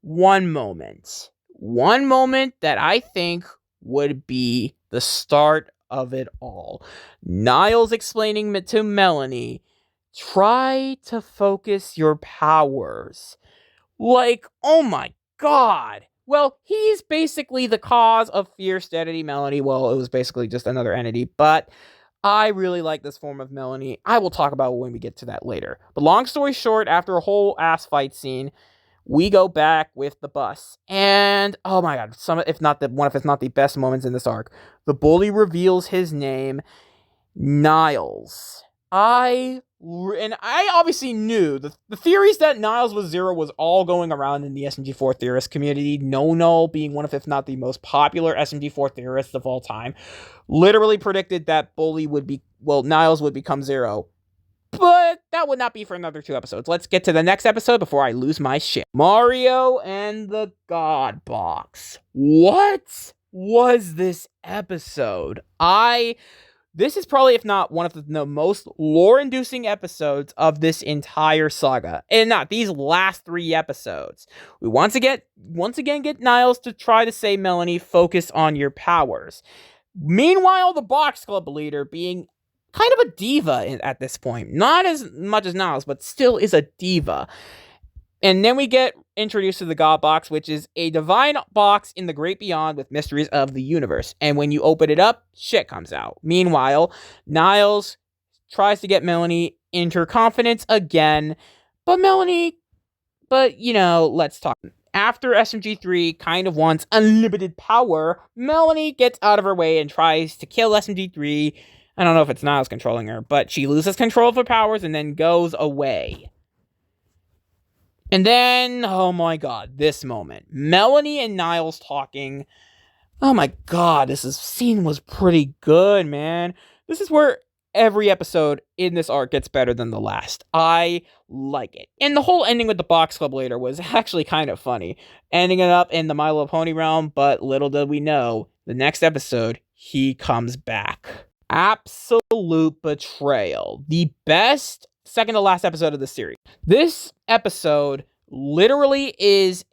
one moment. One moment that I think would be the start of it all. Niles explaining to Melanie, try to focus your powers. Like, oh my god. Well, he's basically the cause of Fierce Entity Melanie. Well, it was basically just another entity, but I really like this form of Melanie. I will talk about it when we get to that later. But long story short, after a whole ass fight scene, we go back with the bus, and oh my god, some, if not the one of, if not the best moments in this arc, the bully reveals his name, Niles. I obviously knew the theories that Niles was Zero was all going around in the SMG4 theorist community. No being one of, if not the most popular SMG4 theorists of all time, literally predicted that Niles would become Zero. But that would not be for another 2 episodes. Let's get to the next episode before I lose my shit. Mario and the God Box. What was this episode? This is probably, if not one of the most lore-inducing episodes of this entire saga. And not these last 3 episodes. We once again get Niles to try to say, Melanie, focus on your powers. Meanwhile, the Box Club leader, being kind of a diva at this point. Not as much as Niles, but still is a diva. And then we get introduced to the God Box, which is a divine box in the great beyond with mysteries of the universe. And when you open it up, shit comes out. Meanwhile, Niles tries to get Melanie into her confidence again. But let's talk. After SMG3 kind of wants unlimited power, Melanie gets out of her way and tries to kill SMG3. I don't know if it's Niles controlling her, but she loses control of her powers and then goes away. And then, oh my god, this moment. Melanie and Niles talking. Oh my god, scene was pretty good, man. This is where every episode in this arc gets better than the last. I like it. And the whole ending with the Box Club later was actually kind of funny. Ending it up in the My Little Pony realm, but little did we know, the next episode, he comes back. Absolute betrayal. The best second to last episode of the series. This episode literally is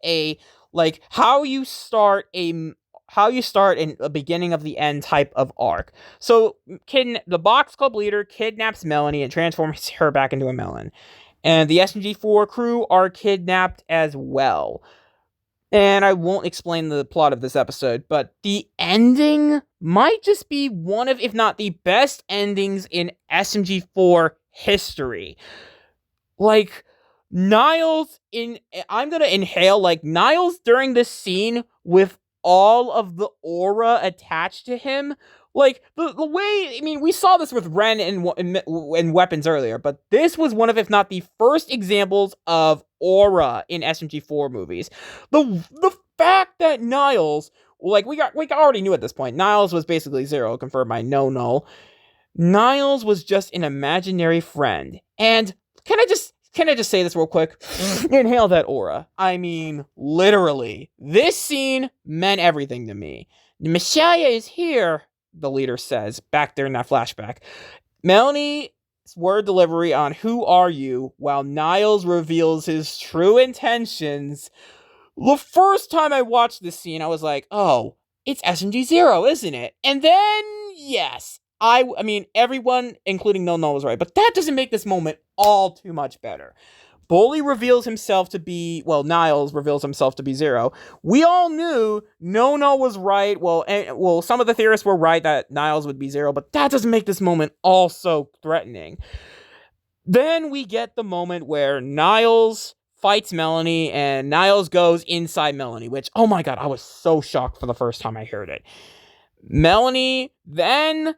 how you start in a beginning of the end type of arc. So the Box Club leader kidnaps Melanie and transforms her back into a melon. And the SMG4 crew are kidnapped as well. And I won't explain the plot of this episode, but the ending might just be one of, if not the best endings in SMG4 history. Like, Niles I'm gonna inhale, like, Niles during this scene with all of the aura attached to him. Like, the way, we saw this with Ren and Weapons earlier, but this was one of, if not the first examples of aura in SMG4 movies. The fact that Niles, we already knew at this point, Niles was basically Zero, confirmed by No. Niles was just an imaginary friend. And can I just say this real quick? Inhale that aura. Literally. This scene meant everything to me. The Messiah is here, the leader says, back there in that flashback. Melanie's word delivery on "Who are you?" while Niles reveals his true intentions. The first time I watched this scene, I was like, oh, it's SMG0, isn't it? And then, yes, I mean, everyone, including No No, was right, but that doesn't make this moment all too much better. Bully reveals himself to be, well, Niles reveals himself to be Zero. We all knew No No was right. Well, some of the theorists were right that Niles would be Zero, but that doesn't make this moment all so threatening. Then we get the moment where Niles fights Melanie and Niles goes inside Melanie, which, oh my god, I was so shocked for the first time I heard it. Melanie then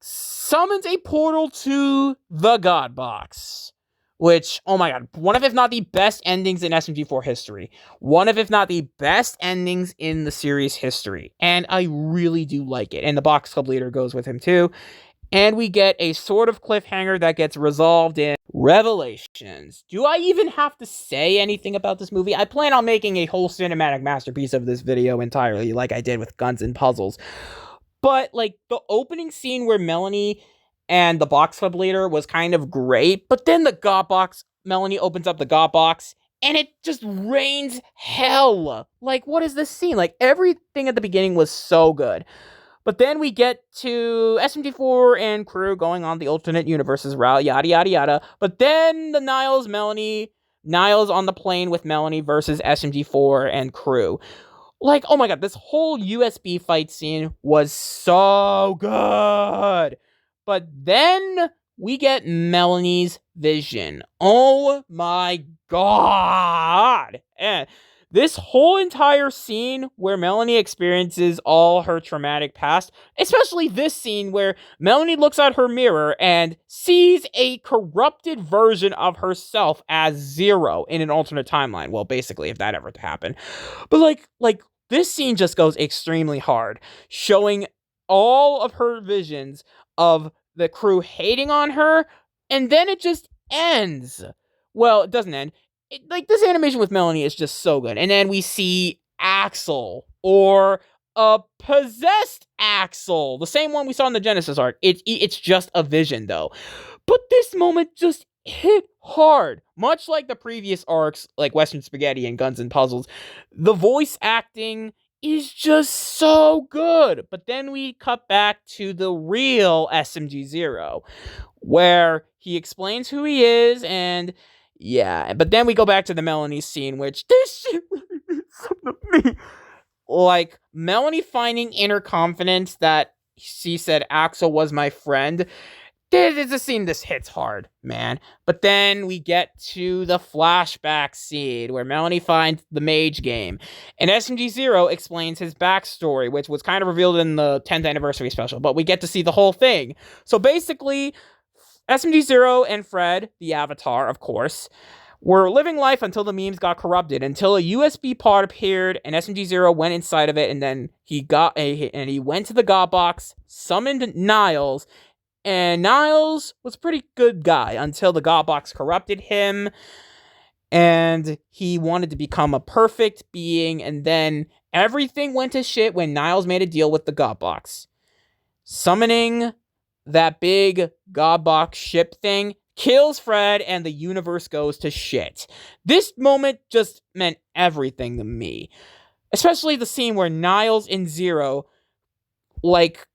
summons a portal to the God Box, which, oh my god, one of, if not the best endings in SMG4 history. One of, if not the best endings in the series history. And I really do like it. And the Box Club leader goes with him too. And we get a sort of cliffhanger that gets resolved in Revelations. Do I even have to say anything about this movie? I plan on making a whole cinematic masterpiece of this video entirely, like I did with Guns and Puzzles. But, like, the opening scene where Melanie and the Box Club leader was kind of great, but then the God Box, Melanie opens up the God Box, and it just rains hell. Like, what is this scene? Like, everything at the beginning was so good. But then we get to SMG4 and crew going on the alternate universes route, yada, yada, yada. But then the Niles on the plane with Melanie versus SMG4 and crew. Like, oh my god, this whole USB fight scene was so good. But then we get Melanie's vision. Oh my god. And this whole entire scene where Melanie experiences all her traumatic past, especially this scene where Melanie looks at her mirror and sees a corrupted version of herself as Zero in an alternate timeline. Well, basically, if that ever happened. But like this scene just goes extremely hard, showing all of her visions of the crew hating on her, and then it just ends. Well, it doesn't end. Like, this animation with Melanie is just so good. And then we see Axel, or a possessed Axel, the same one we saw in the Genesis arc. It's just a vision, though. But this moment just hit hard. Much like the previous arcs, like Western Spaghetti and Guns and Puzzles, the voice acting is just so good. But then we cut back to the real SMG0, where he explains who he is, and yeah, but then we go back to the Melanie scene, which this shit really means something to me. Like, Melanie finding inner confidence that she said Axel was my friend. This is a scene this hits hard, man. But then we get to the flashback scene where Melanie finds the mage game. And SMG0 explains his backstory, which was kind of revealed in the 10th anniversary special, but we get to see the whole thing. So basically, SMG0 and Fred, the Avatar, of course, were living life until the memes got corrupted, until a USB pod appeared and SMG0 went inside of it, and then he went to the God Box, summoned Niles, and Niles was a pretty good guy until the God Box corrupted him, and he wanted to become a perfect being, and then everything went to shit when Niles made a deal with the God Box. Summoning that big God Box ship thing kills Fred, and the universe goes to shit. This moment just meant everything to me. Especially the scene where Niles and Zero, like,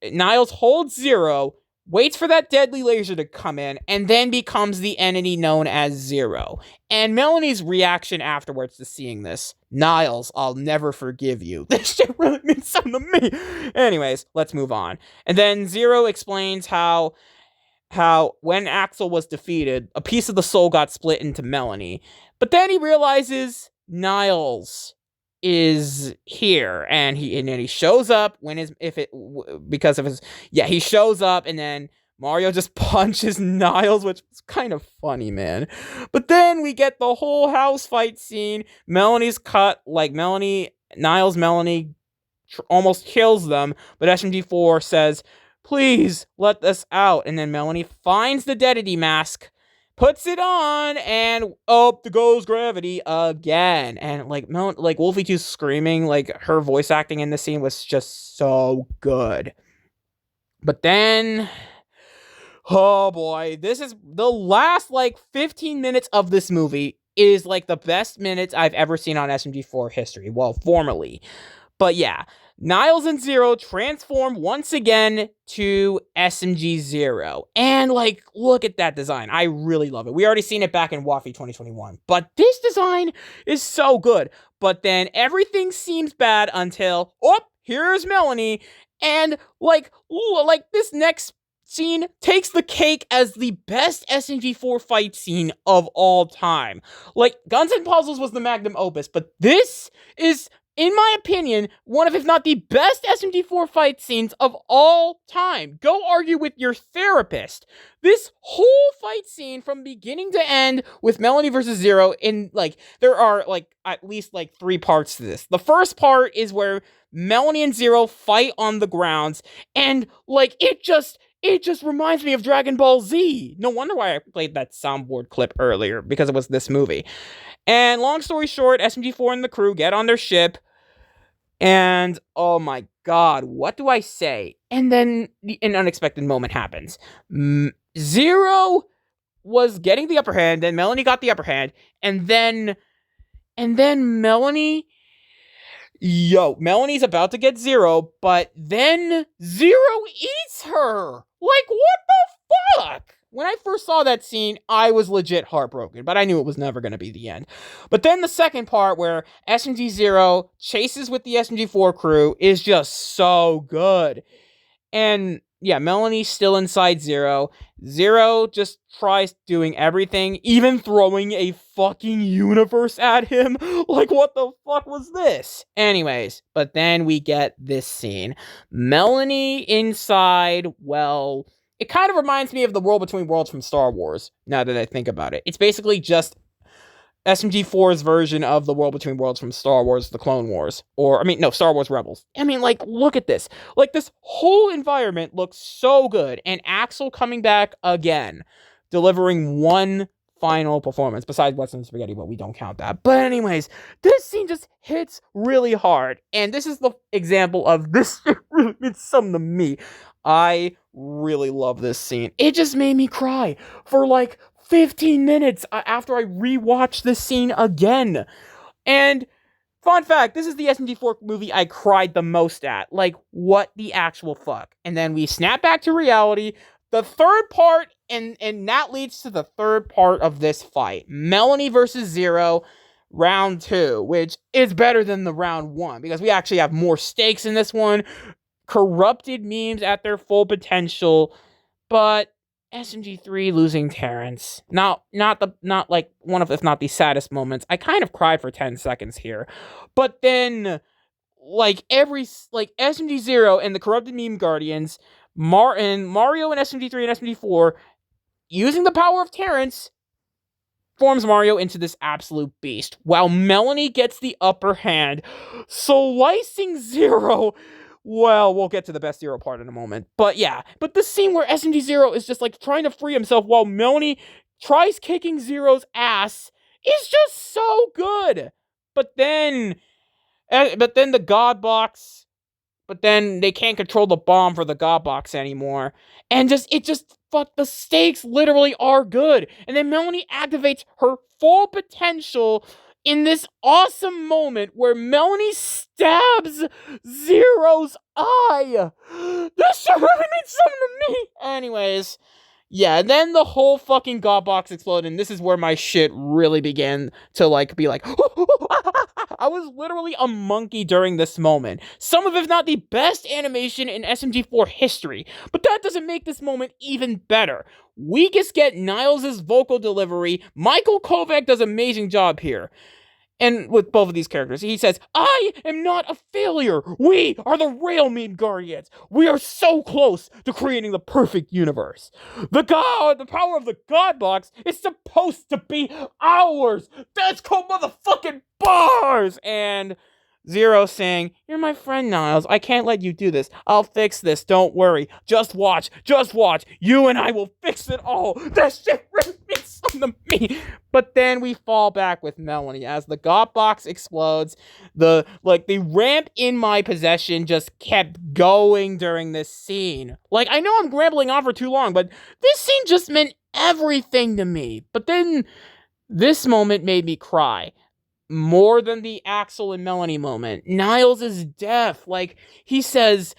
Niles holds Zero, waits for that deadly laser to come in, and then becomes the entity known as Zero. And Melanie's reaction afterwards to seeing this: Niles, I'll never forgive you. This shit really means something to me. Anyways, let's move on. And then Zero explains how when Axel was defeated, a piece of the soul got split into Melanie. But then he realizes Niles is here, and he shows up he shows up, and then Mario just punches Niles, which is kind of funny, man. But then we get the whole house fight scene. Melanie's cut, like, Melanie almost kills them, but SMG4 says, please let us out. And then Melanie finds the Deity mask, puts it on, and up goes gravity again. And like Wolfie 2 screaming, like, her voice acting in this scene was just so good. But then, oh boy, this is the last like 15 minutes of this movie is like the best minutes I've ever seen on SMG4 history. Well, formerly. But yeah, Niles and Zero transform once again to SMG0. And, like, look at that design. I really love it. We already seen it back in Waffy 2021. But this design is so good. But then everything seems bad until, oh, here's Melanie. And, like, ooh, like this next scene takes the cake as the best SMG4 fight scene of all time. Like, Guns and Puzzles was the magnum opus, but this is, in my opinion, one of, if not the best SMG4 fight scenes of all time. Go argue with your therapist. This whole fight scene from beginning to end with Melanie versus Zero, in, like, there are, like, at least, like, 3 parts to this. The first part is where Melanie and Zero fight on the grounds, and, like, it just reminds me of Dragon Ball Z. No wonder why I played that soundboard clip earlier, because it was this movie. And long story short, SMG4 and the crew get on their ship, and oh my god, what do I say? And then an unexpected moment happens. Zero was getting the upper hand, then Melanie got the upper hand, and then Melanie's about to get Zero, but then Zero eats her! Like, what the fuck? When I first saw that scene, I was legit heartbroken, but I knew it was never going to be the end. But then the second part, where SMG0 chases with the SMG4 crew, is just so good. And yeah, Melanie's still inside Zero. Zero just tries doing everything, even throwing a fucking universe at him. Like, what the fuck was this? Anyways, but then we get this scene. Melanie inside, well, it kind of reminds me of the World Between Worlds from Star Wars, now that I think about it. It's basically just SMG4's version of the World Between Worlds from Star Wars, The Clone Wars. Star Wars Rebels. I mean, like, look at this. Like, this whole environment looks so good. And Axel coming back again, delivering one final performance, besides Western Spaghetti, but we don't count that. But anyways, this scene just hits really hard. And this is the example of this really means something to me. I really love this scene. It just made me cry for, like, 15 minutes after I rewatched this scene again. And fun fact, this is the SMG4 movie I cried the most at. Like, what the actual fuck? And then we snap back to reality. The third part, and that leads to the third part of this fight. Melanie versus Zero, round 2, which is better than the round 1, because we actually have more stakes in this one. Corrupted memes at their full potential, but SMG3 losing Terrence, not like one of, if not the saddest moments. I kind of cried for 10 seconds here, but then, like, SMG0 and the Corrupted Meme Guardians, Mario and SMG3 and SMG4, using the power of Terrence, forms Mario into this absolute beast, while Melanie gets the upper hand, slicing Zero. Well, we'll get to the best Zero part in a moment. But yeah, but the scene where SMG0 is just, like, trying to free himself while Melanie tries kicking Zero's ass is just so good. But then the God Box, but then they can't control the bomb for the God Box anymore. And the stakes literally are good. And then Melanie activates her full potential in this awesome moment where Melanie stabs Zero's eye. This really means something to me. Anyways, yeah, then the whole fucking God Box exploded, and this is where my shit really began to, like, be like, I was literally a monkey during this moment. Some of, if not the best animation in SMG4 history, but that doesn't make this moment even better. We just get Niles' vocal delivery. Michael Kovac does an amazing job here. And with both of these characters, he says, I am not a failure. We are the real Meme Guardians. We are so close to creating the perfect universe. The power of the God Box is supposed to be ours. That's called motherfucking bars. And Zero saying, you're my friend, Niles. I can't let you do this. I'll fix this. Don't worry. Just watch. Just watch. You and I will fix it all. That shit really means something to me. But then we fall back with Melanie as the God Box explodes. The ramp in my possession just kept going during this scene. Like, I know I'm rambling on for too long, but this scene just meant everything to me. But then this moment made me cry. more than the Axel and Melanie moment. Niles is deaf. Like, he says,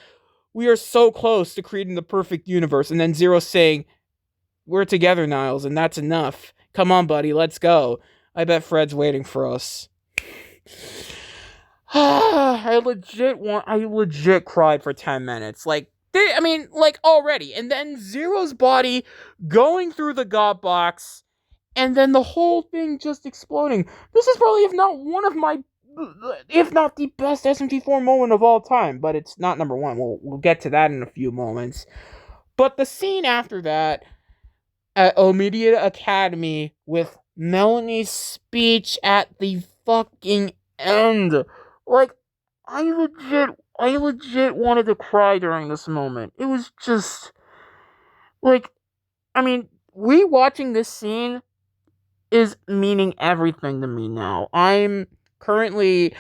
we are so close to creating the perfect universe. And then Zero's saying, we're together, Niles, and that's enough. Come on, buddy, let's go. I bet Fred's waiting for us. I legit cried for 10 minutes. Like, already. And then Zero's body going through the God box, and then the whole thing just exploding. This is probably, if not the best SMG4 moment of all time, but it's not number one. We'll get to that in a few moments. But the scene after that, at Omedia Academy, with Melanie's speech at the fucking end. Like, I legit wanted to cry during this moment. It was just, like, rewatching this scene is meaning everything to me now. I'm currently,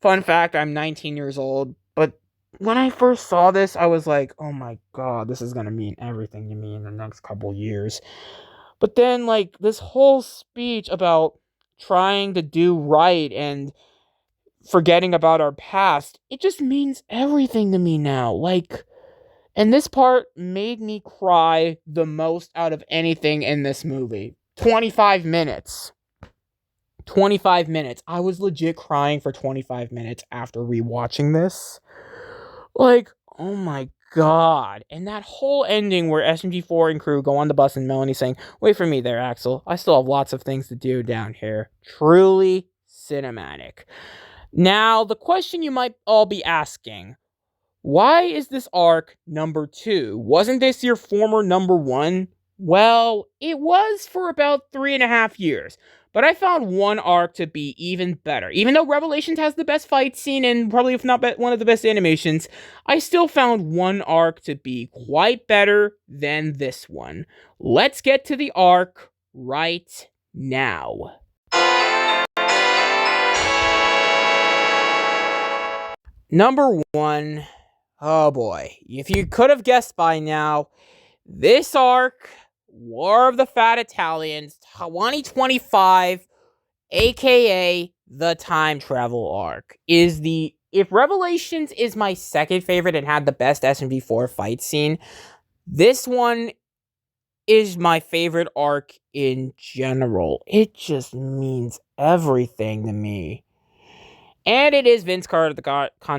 fun fact, I'm 19 years old, but when I first saw this, I was like, oh my god, this is gonna mean everything to me in the next couple years. But then, like, this whole speech about trying to do right and forgetting about our past, it just means everything to me now. Like, and this part made me cry the most out of anything in this movie. 25 minutes. 25 minutes. I was legit crying for 25 minutes after rewatching this. Like, oh my god. And that whole ending where SMG4 and crew go on the bus and Melanie saying, wait for me there, Axel. I still have lots of things to do down here. Truly cinematic. Now, the question you might all be asking, why is this arc number 2? Wasn't this your former number 1? Well, it was for about 3.5 years. But I found one arc to be even better. Even though Revelations has the best fight scene and probably, if not one of the best animations, I still found one arc to be quite better than this one. Let's get to the arc right now. Number 1. Oh boy. If you could have guessed by now, this arc, War of the Fat Italians, 2025, aka the time travel arc, is the, if Revelations is my second favorite and had the best SMG4 fight scene, this one is my favorite arc in general. It just means everything to me. And it is Vince Carter, the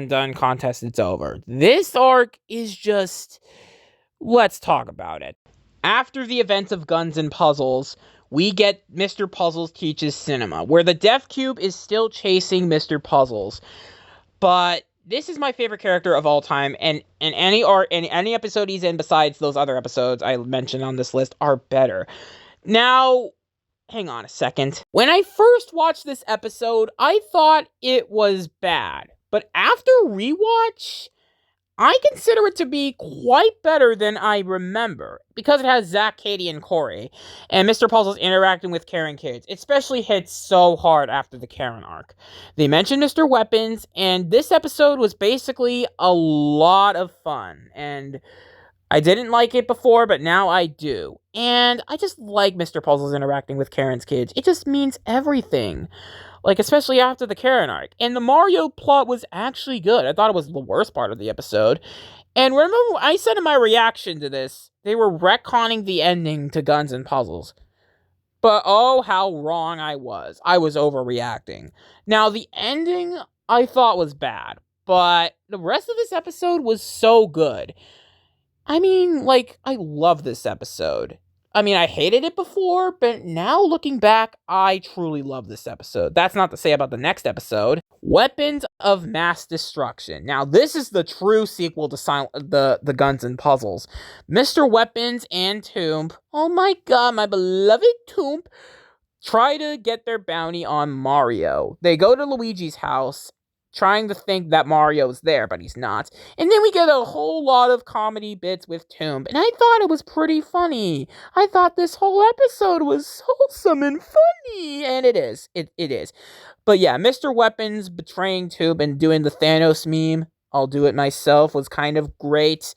done contest, it's over. This arc is just, let's talk about it. After the events of Guns and Puzzles, we get Mr. Puzzles Teaches Cinema, where the Death Cube is still chasing Mr. Puzzles. But this is my favorite character of all time, and any episode he's in besides those other episodes I mentioned on this list are better. Now, hang on a second. When I first watched this episode, I thought it was bad. But after rewatch, I consider it to be quite better than I remember, because it has Zach, Katie, and Corey, and Mr. Puzzle's interacting with Karen kids. It especially hits so hard after the Karen arc. They mentioned Mr. Weapons, and this episode was basically a lot of fun, and I didn't like it before, but now I do. And I just like Mr. Puzzle's interacting with Karen's kids. It just means everything. Like, especially after the Karen arc. And the Mario plot was actually good. I thought it was the worst part of the episode. And remember, I said in my reaction to this, they were retconning the ending to Guns and Puzzles. But oh, how wrong I was. I was overreacting. Now, the ending I thought was bad. But the rest of this episode was so good. I mean, like, I love this episode. I mean, I hated it before, but now looking back, I truly love this episode. That's not to say about the next episode. Weapons of Mass Destruction. Now, this is the true sequel to the Guns and Puzzles. Mr. Weapons and Tomb, oh my god, my beloved Tomb, try to get their bounty on Mario. They go to Luigi's house, trying to think that Mario's there, but he's not. And then we get a whole lot of comedy bits with Tomb, and I thought it was pretty funny. I thought this whole episode was wholesome and funny, and it is. It is. But yeah, Mr. Weapons betraying Tomb and doing the Thanos meme, I'll do it myself, was kind of great.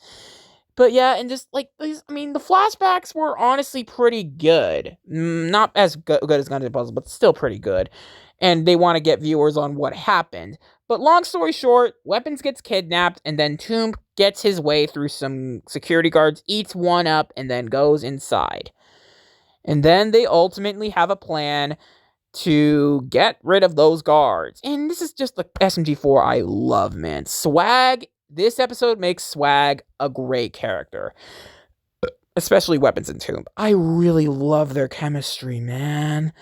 But yeah, and just like, the flashbacks were honestly pretty good. Not as good as Guns N' Puzzles, but still pretty good. and they want to get viewers on what happened. But long story short, Weapons gets kidnapped, and then Tomb gets his way through some security guards, eats one up, and then goes inside. And then they ultimately have a plan to get rid of those guards. And this is just the SMG4 I love, man. Swag, this episode makes Swag a great character. Especially Weapons and Tomb. I really love their chemistry, man.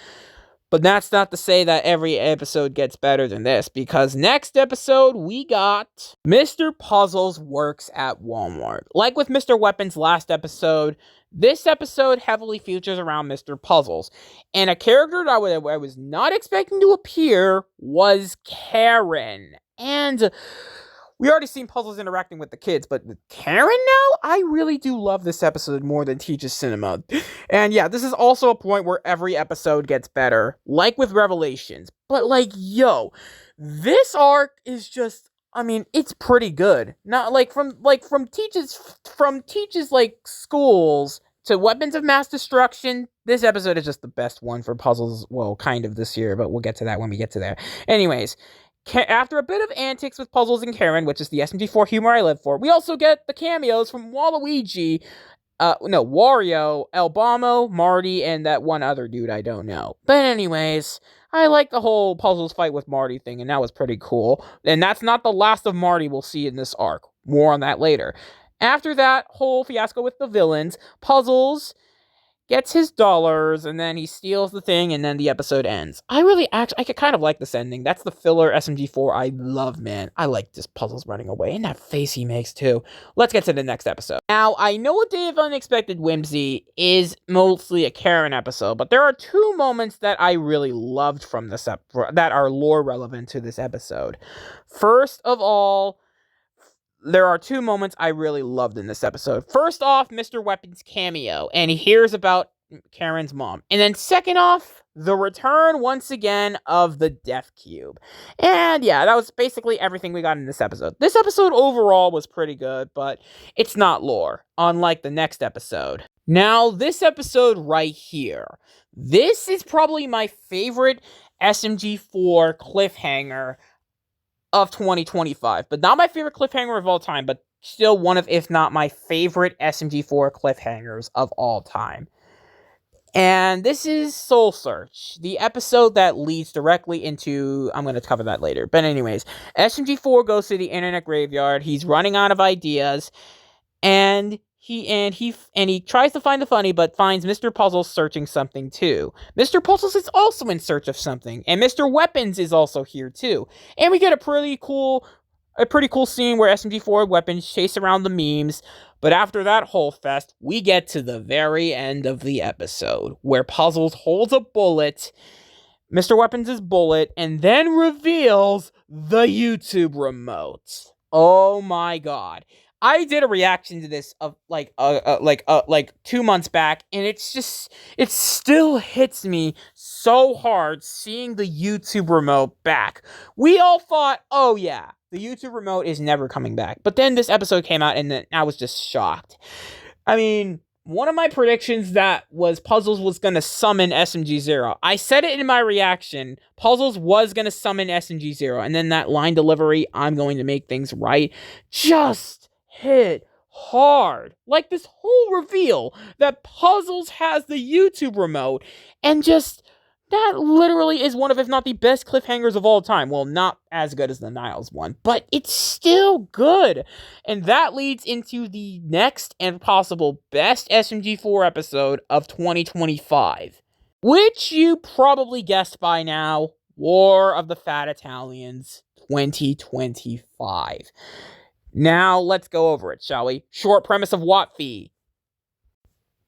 But that's not to say that every episode gets better than this, because next episode we got Mr. Puzzles works at Walmart. Like with Mr. Weapons last episode, this episode heavily features around Mr. Puzzles. And a character that I was not expecting to appear was Karen. And we already seen Puzzles interacting with the kids, but with Karen now, I really do love this episode more than Teach's Cinema. And yeah, this is also a point where every episode gets better, like with Revelations. But yo, this arc is just, I mean, it's pretty good. Not from Teach's schools to Weapons of Mass Destruction. This episode is just the best one for Puzzles. Well, kind of this year, but we'll get to that when we get to there. Anyways. After a bit of antics with Puzzles and Karen, which is the SMG4 humor I live for, we also get the cameos from Waluigi, Wario, Elbamo, Marty, and that one other dude I don't know. But anyways, I like the whole Puzzles fight with Marty thing, and that was pretty cool. And that's not the last of Marty we'll see in this arc. More on that later. After that whole fiasco with the villains, Puzzles gets his dollars, and then he steals the thing, and then the episode ends. I kind of like this ending. That's the filler SMG4 I love, man. I like this Puzzles running away, and that face he makes, too. Let's get to the next episode. Now, I know A Day of Unexpected Whimsy is mostly a Karen episode, but there are two moments that I really loved from this that are lore relevant to this episode. First of all, there are two moments I really loved in this episode. First off, Mr. Weapons' cameo, and he hears about Karen's mom. And then second off, the return once again of the Death Cube. And yeah, that was basically everything we got in this episode. This episode overall was pretty good, but it's not lore, unlike the next episode. Now, this episode right here. This is probably my favorite SMG4 cliffhanger of 2025, but not my favorite cliffhanger of all time, but still one of, if not my favorite SMG4 cliffhangers of all time. And this is Soul Search, the episode that leads directly into, I'm going to cover that later. But anyways, SMG4 goes to the internet graveyard. He's running out of ideas, and he tries to find the funny, but finds Mr. Puzzles searching something too. Mr. Puzzles is also in search of something, and Mr. Weapons is also here too. And we get a pretty cool scene where SMG4 Weapons chase around the memes. But after that whole fest, we get to the very end of the episode, where Puzzles holds a bullet, Mr. Weapons' bullet, and then reveals the YouTube remote. Oh my god. I did a reaction to this of like 2 months back, and it still hits me so hard seeing the YouTube remote back. We all thought, oh yeah, the YouTube remote is never coming back. But then this episode came out, and then I was just shocked. I mean, one of my predictions that was Puzzles was going to summon SMG0. I said it in my reaction. Puzzles was going to summon SMG0, and then that line delivery, I'm going to make things right, just hit hard. Like this whole reveal that Puzzles has the YouTube remote, and just that literally is one of, if not the best cliffhangers of all time. Well, not as good as the Niles one, but it's still good. And that leads into the next and possible best SMG4 episode of 2025, which you probably guessed by now, War of the Fat Italians 2025. Now, let's go over it, shall we? Short premise of Watfee.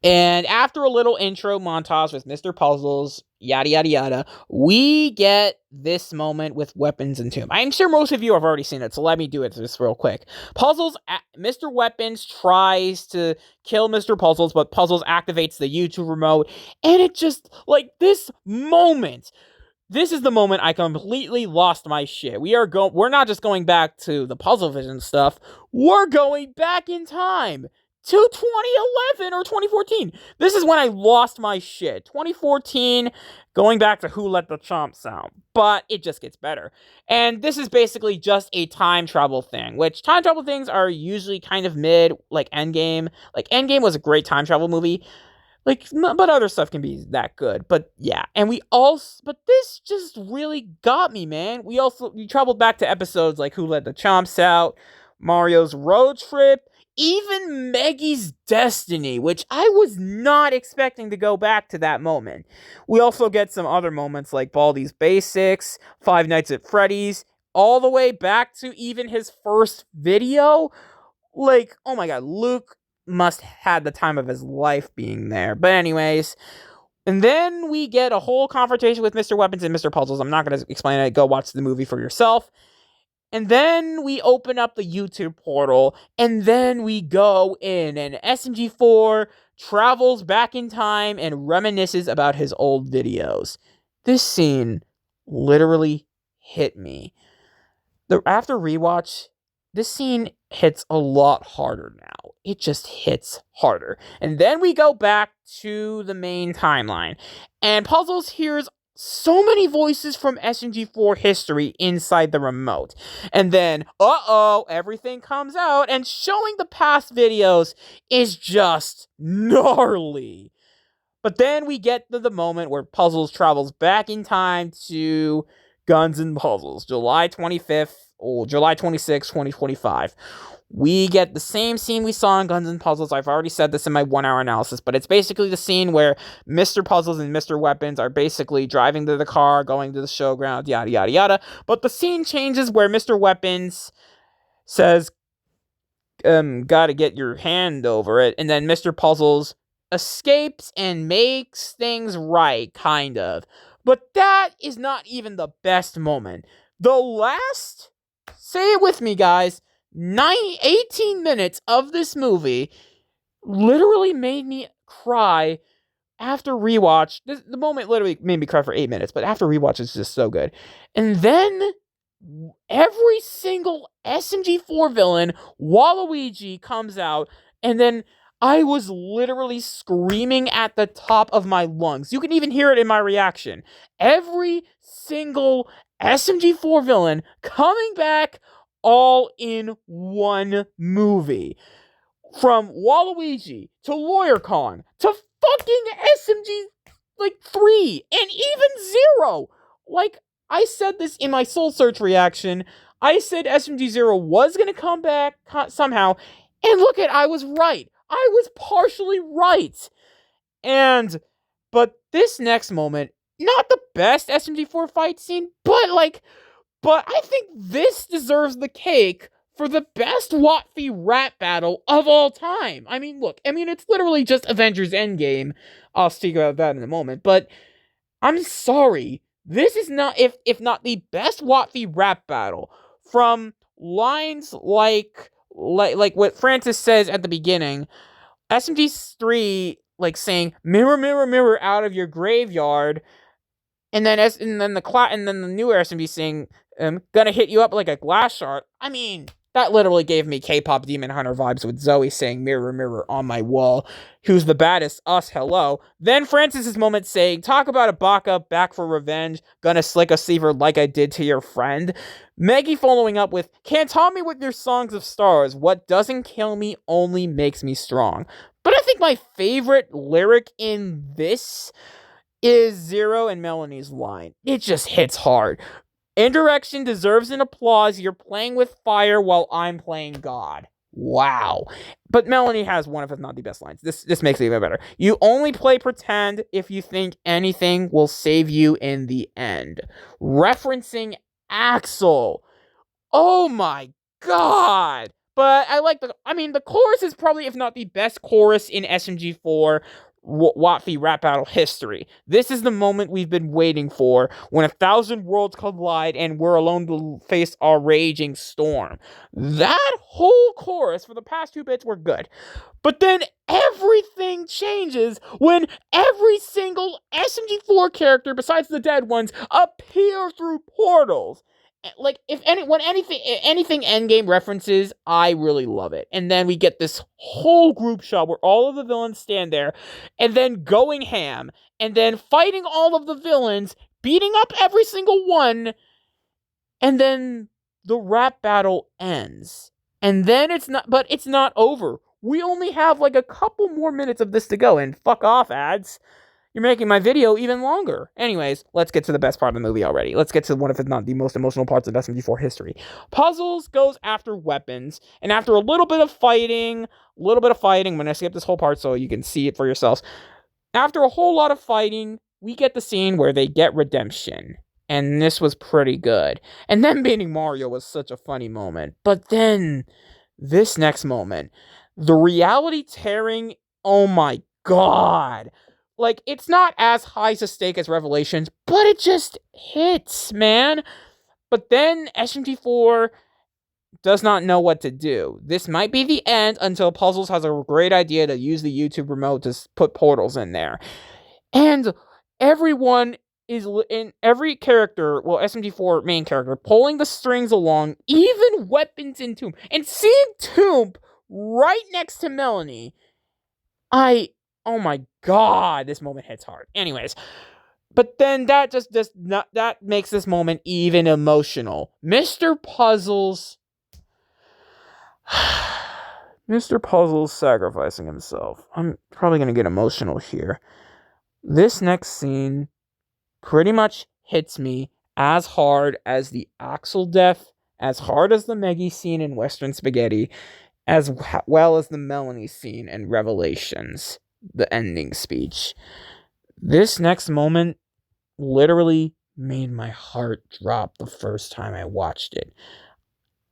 And after a little intro montage with Mr. Puzzles, yada yada yada, we get this moment with Weapons and Tomb. I'm sure most of you have already seen it, so let me do it just real quick. Mr. Weapons tries to kill Mr. Puzzles, but Puzzles activates the YouTube remote, and it just, like, this moment... This is the moment I completely lost my shit. We're not just going back to the Puzzle Vision stuff. We're going back in time to 2011 or 2014. This is when I lost my shit. 2014, Going back to Who Let the Chomps Out, but it just gets better. And this is basically just a time travel thing, which time travel things are usually kind of mid, like Endgame. Like, Endgame was a great time travel movie, like, but other stuff can be that good. But yeah, and but this just really got me, man. We traveled back to episodes like Who Let the Chomps Out, Mario's Road Trip, even Maggie's Destiny, which I was not expecting to go back to that moment. We also get some other moments like Baldi's Basics, Five Nights at Freddy's, all the way back to even his first video. Like, oh my god, Luke must had the time of his life being there. But anyways, and then we get a whole confrontation with Mr. Weapons and Mr. Puzzles. I'm not going to explain it. Go watch the movie for yourself. And then we open up the YouTube portal, and then we go in, and SMG4 travels back in time and reminisces about his old videos. This scene literally hit me. After rewatch, this scene hits a lot harder now. It just hits harder. And then we go back to the main timeline, and Puzzles hears so many voices from SMG4 history inside the remote. And then, everything comes out, and showing the past videos is just gnarly. But then we get to the moment where Puzzles travels back in time to Guns and Puzzles, July 25th, or July 26th, 2025. We get the same scene we saw in Guns and Puzzles. I've already said this in my 1 hour analysis, but it's basically the scene where Mr. Puzzles and Mr. Weapons are basically driving to the car, going to the showground, yada, yada, yada. But the scene changes where Mr. Weapons says, gotta get your hand over it, and then Mr. Puzzles escapes and makes things right, kind of. But that is not even the best moment. The last, say it with me, guys, 18 minutes of this movie literally made me cry after rewatch. The moment literally made me cry for 8 minutes, but after rewatch, it's just so good. And then every single SMG4 villain, Waluigi, comes out, and then I was literally screaming at the top of my lungs. You can even hear it in my reaction. Every single SMG4 villain coming back all in one movie. From Waluigi to Lawyer Kong to fucking SMG 3 and even 0. Like, I said this in my Soul Search reaction. I said SMG0 was going to come back somehow. And look I was right. I was partially right. But this next moment, not the best SMG4 fight scene, but I think this deserves the cake for the best Watfee rap battle of all time. I mean, it's literally just Avengers Endgame. I'll speak about that in a moment, but I'm sorry. This is not, if not the best Watfee rap battle. From lines like what Francis says at the beginning, SMG3 saying "Mirror, mirror, mirror out of your graveyard," and then the newer SMG saying "Gonna hit you up like a glass shard." I mean, that literally gave me K-pop Demon Hunter vibes with Zoe saying "Mirror, mirror on my wall, who's the baddest? Us, hello." Then Francis's moment saying, "Talk about a baka, back for revenge, gonna slick a seaver like I did to your friend." Maggie following up with, "Can't tell me with your songs of stars, what doesn't kill me only makes me strong." But I think my favorite lyric in this is Zero and Melanie's line. It just hits hard. "Indirection deserves an applause. You're playing with fire while I'm playing God." Wow. But Melanie has one of, if not the best lines. This makes it even better. "You only play pretend if you think anything will save you in the end." Referencing Axel. Oh my god. But the chorus is probably, if not the best chorus in SMG4 Watfee rap battle history. This is the moment we've been waiting for, when 1,000 worlds collide and we're alone to face our raging storm. That whole chorus for the past 2 bits were good. But then everything changes when every single SMG4 character, besides the dead ones, appear through portals. like when anything Endgame references, I really love it. And then we get this whole group shot where all of the villains stand there, and then going ham, and then fighting all of the villains, beating up every single one, and then the rap battle ends. And then it's not over. We only have like a couple more minutes of this to go, and fuck off, ads. You're making my video even longer. Anyways, let's get to the best part of the movie already. Let's get to one of, if not the most emotional parts of SMG4 history. Puzzles goes after weapons, and after a little bit of fighting, I'm going to skip this whole part so you can see it for yourselves. After a whole lot of fighting, we get the scene where they get redemption. And this was pretty good. And then beating Mario was such a funny moment. But then, this next moment, the reality tearing, oh my god. Like, it's not as high a stake as Revelations, but it just hits, man. But then SMG4 does not know what to do. This might be the end until Puzzles has a great idea to use the YouTube remote to put portals in there. And everyone is in every character, well, SMG4 main character, pulling the strings along, even weapons in Tomb. And seeing Tomb right next to Melanie, oh my god, this moment hits hard. Anyways, but then that that makes this moment even emotional. Mr. Puzzles Mr. Puzzles sacrificing himself. I'm probably going to get emotional here. This next scene pretty much hits me as hard as the Axel death, as hard as the Meggy scene in Western Spaghetti, as well as the Melanie scene in Revelations, the ending speech. This next moment literally made my heart drop the first time I watched it.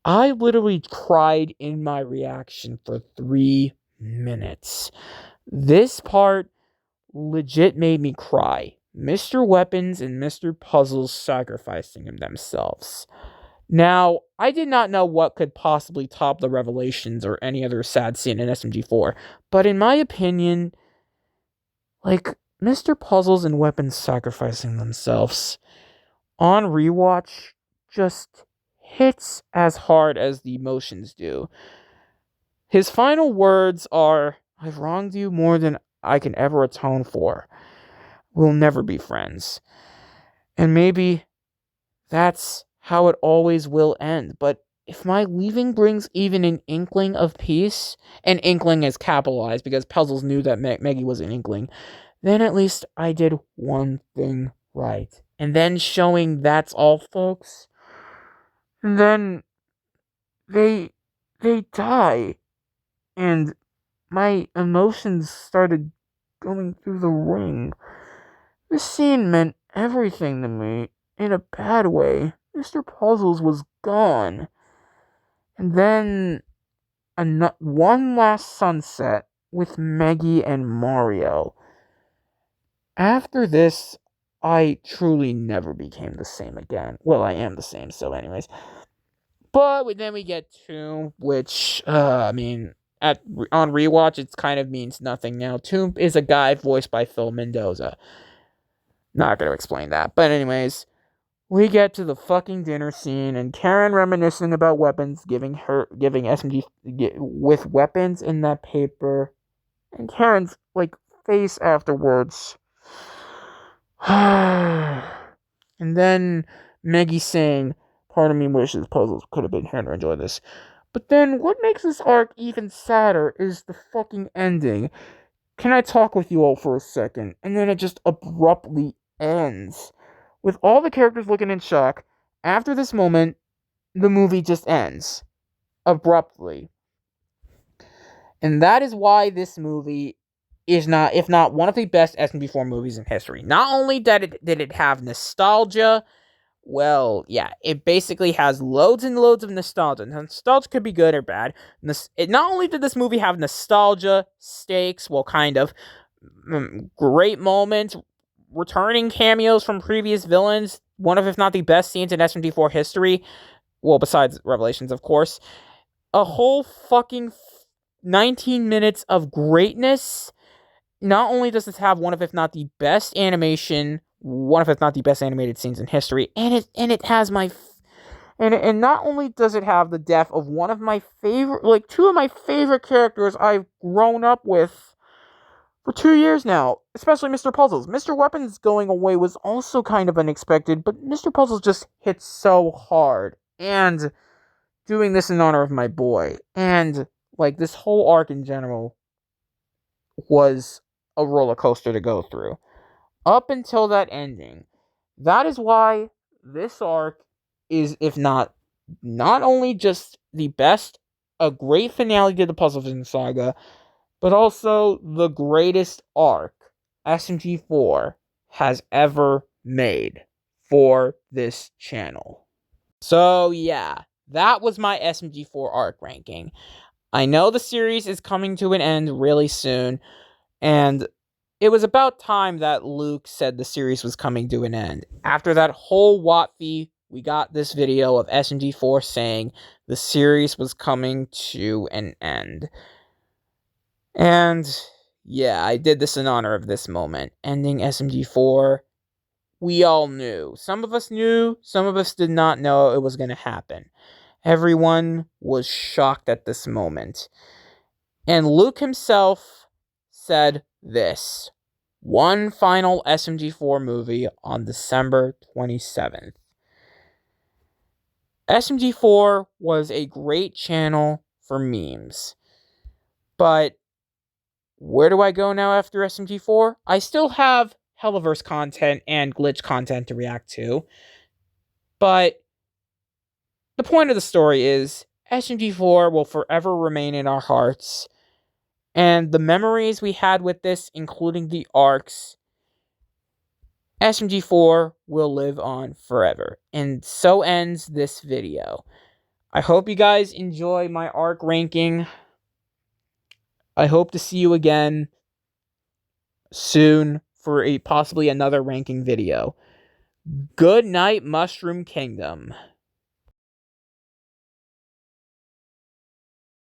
I literally cried in my reaction for 3 minutes. This part legit made me cry. Mr. Weapons and Mr. Puzzles sacrificing themselves. Now, I did not know what could possibly top the Revelations or any other sad scene in SMG4, but in my opinion, like, Mr. Puzzles and Weapons sacrificing themselves on rewatch just hits as hard as the emotions do. His final words are, "I've wronged you more than I can ever atone for. We'll never be friends." And maybe that's how it always will end. But if my leaving brings even an inkling of peace, and inkling is capitalized because Puzzles knew that Meggy was an inkling, then at least I did one thing right. And then showing that's all, folks. And then they die. And my emotions started going through the ring. This scene meant everything to me in a bad way. Mr. Puzzles was gone. And then one last sunset with Meggy and Mario. After this, I truly never became the same again. Well, I am the same, so anyways. But then we get Tomb, which, on rewatch, it kind of means nothing now. Tomb is a guy voiced by Phil Mendoza. Not gonna explain that. But anyways, we get to the fucking dinner scene, and Karen reminiscing about weapons, giving SMG with weapons in that paper, and Karen's, like, face afterwards. And then Meggy saying, "Part of me wishes Puzzles could have been here to enjoy this." But then what makes this arc even sadder is the fucking ending. Can I talk with you all for a second? And then it just abruptly ends. With all the characters looking in shock, after this moment, the movie just ends. Abruptly. And that is why this movie is not, if not one of the best SMG4 movies in history. Not only did it have nostalgia, well, yeah, it basically has loads and loads of nostalgia. Nostalgia could be good or bad. Not only did this movie have nostalgia, stakes, well, kind of, great moments, returning cameos from previous villains, one of, if not the best scenes in SMG4 history, well, besides Revelations, of course, a whole fucking 19 minutes of greatness. Not only does this have one of, if not the best animation, one of, if not the best animated scenes in history, and it has And not only does it have the death of one of my favorite, like two of my favorite characters I've grown up with for 2 years now, especially Mr. Puzzles. Mr. Weapons going away was also kind of unexpected, but Mr. Puzzles just hit so hard. And doing this in honor of my boy. And, like, this whole arc in general was a roller coaster to go through. Up until that ending. That is why this arc is, if not only just the best, a great finale to the Puzzle Vision saga, but also the greatest arc SMG4 has ever made for this channel. So, yeah, that was my SMG4 arc ranking. I know the series is coming to an end really soon, and it was about time that Luke said the series was coming to an end. After that whole Wattfee, we got this video of SMG4 saying the series was coming to an end. And yeah, I did this in honor of this moment. Ending SMG4, we all knew. Some of us knew, some of us did not know it was going to happen. Everyone was shocked at this moment. And Luke himself said this: one final SMG4 movie on December 27th. SMG4 was a great channel for memes. But where do I go now after SMG4? I still have Helliverse content and glitch content to react to. But the point of the story is SMG4 will forever remain in our hearts. And the memories we had with this, including the arcs, SMG4 will live on forever. And so ends this video. I hope you guys enjoy my arc ranking. I hope to see you again soon for possibly another ranking video. Good night, Mushroom Kingdom.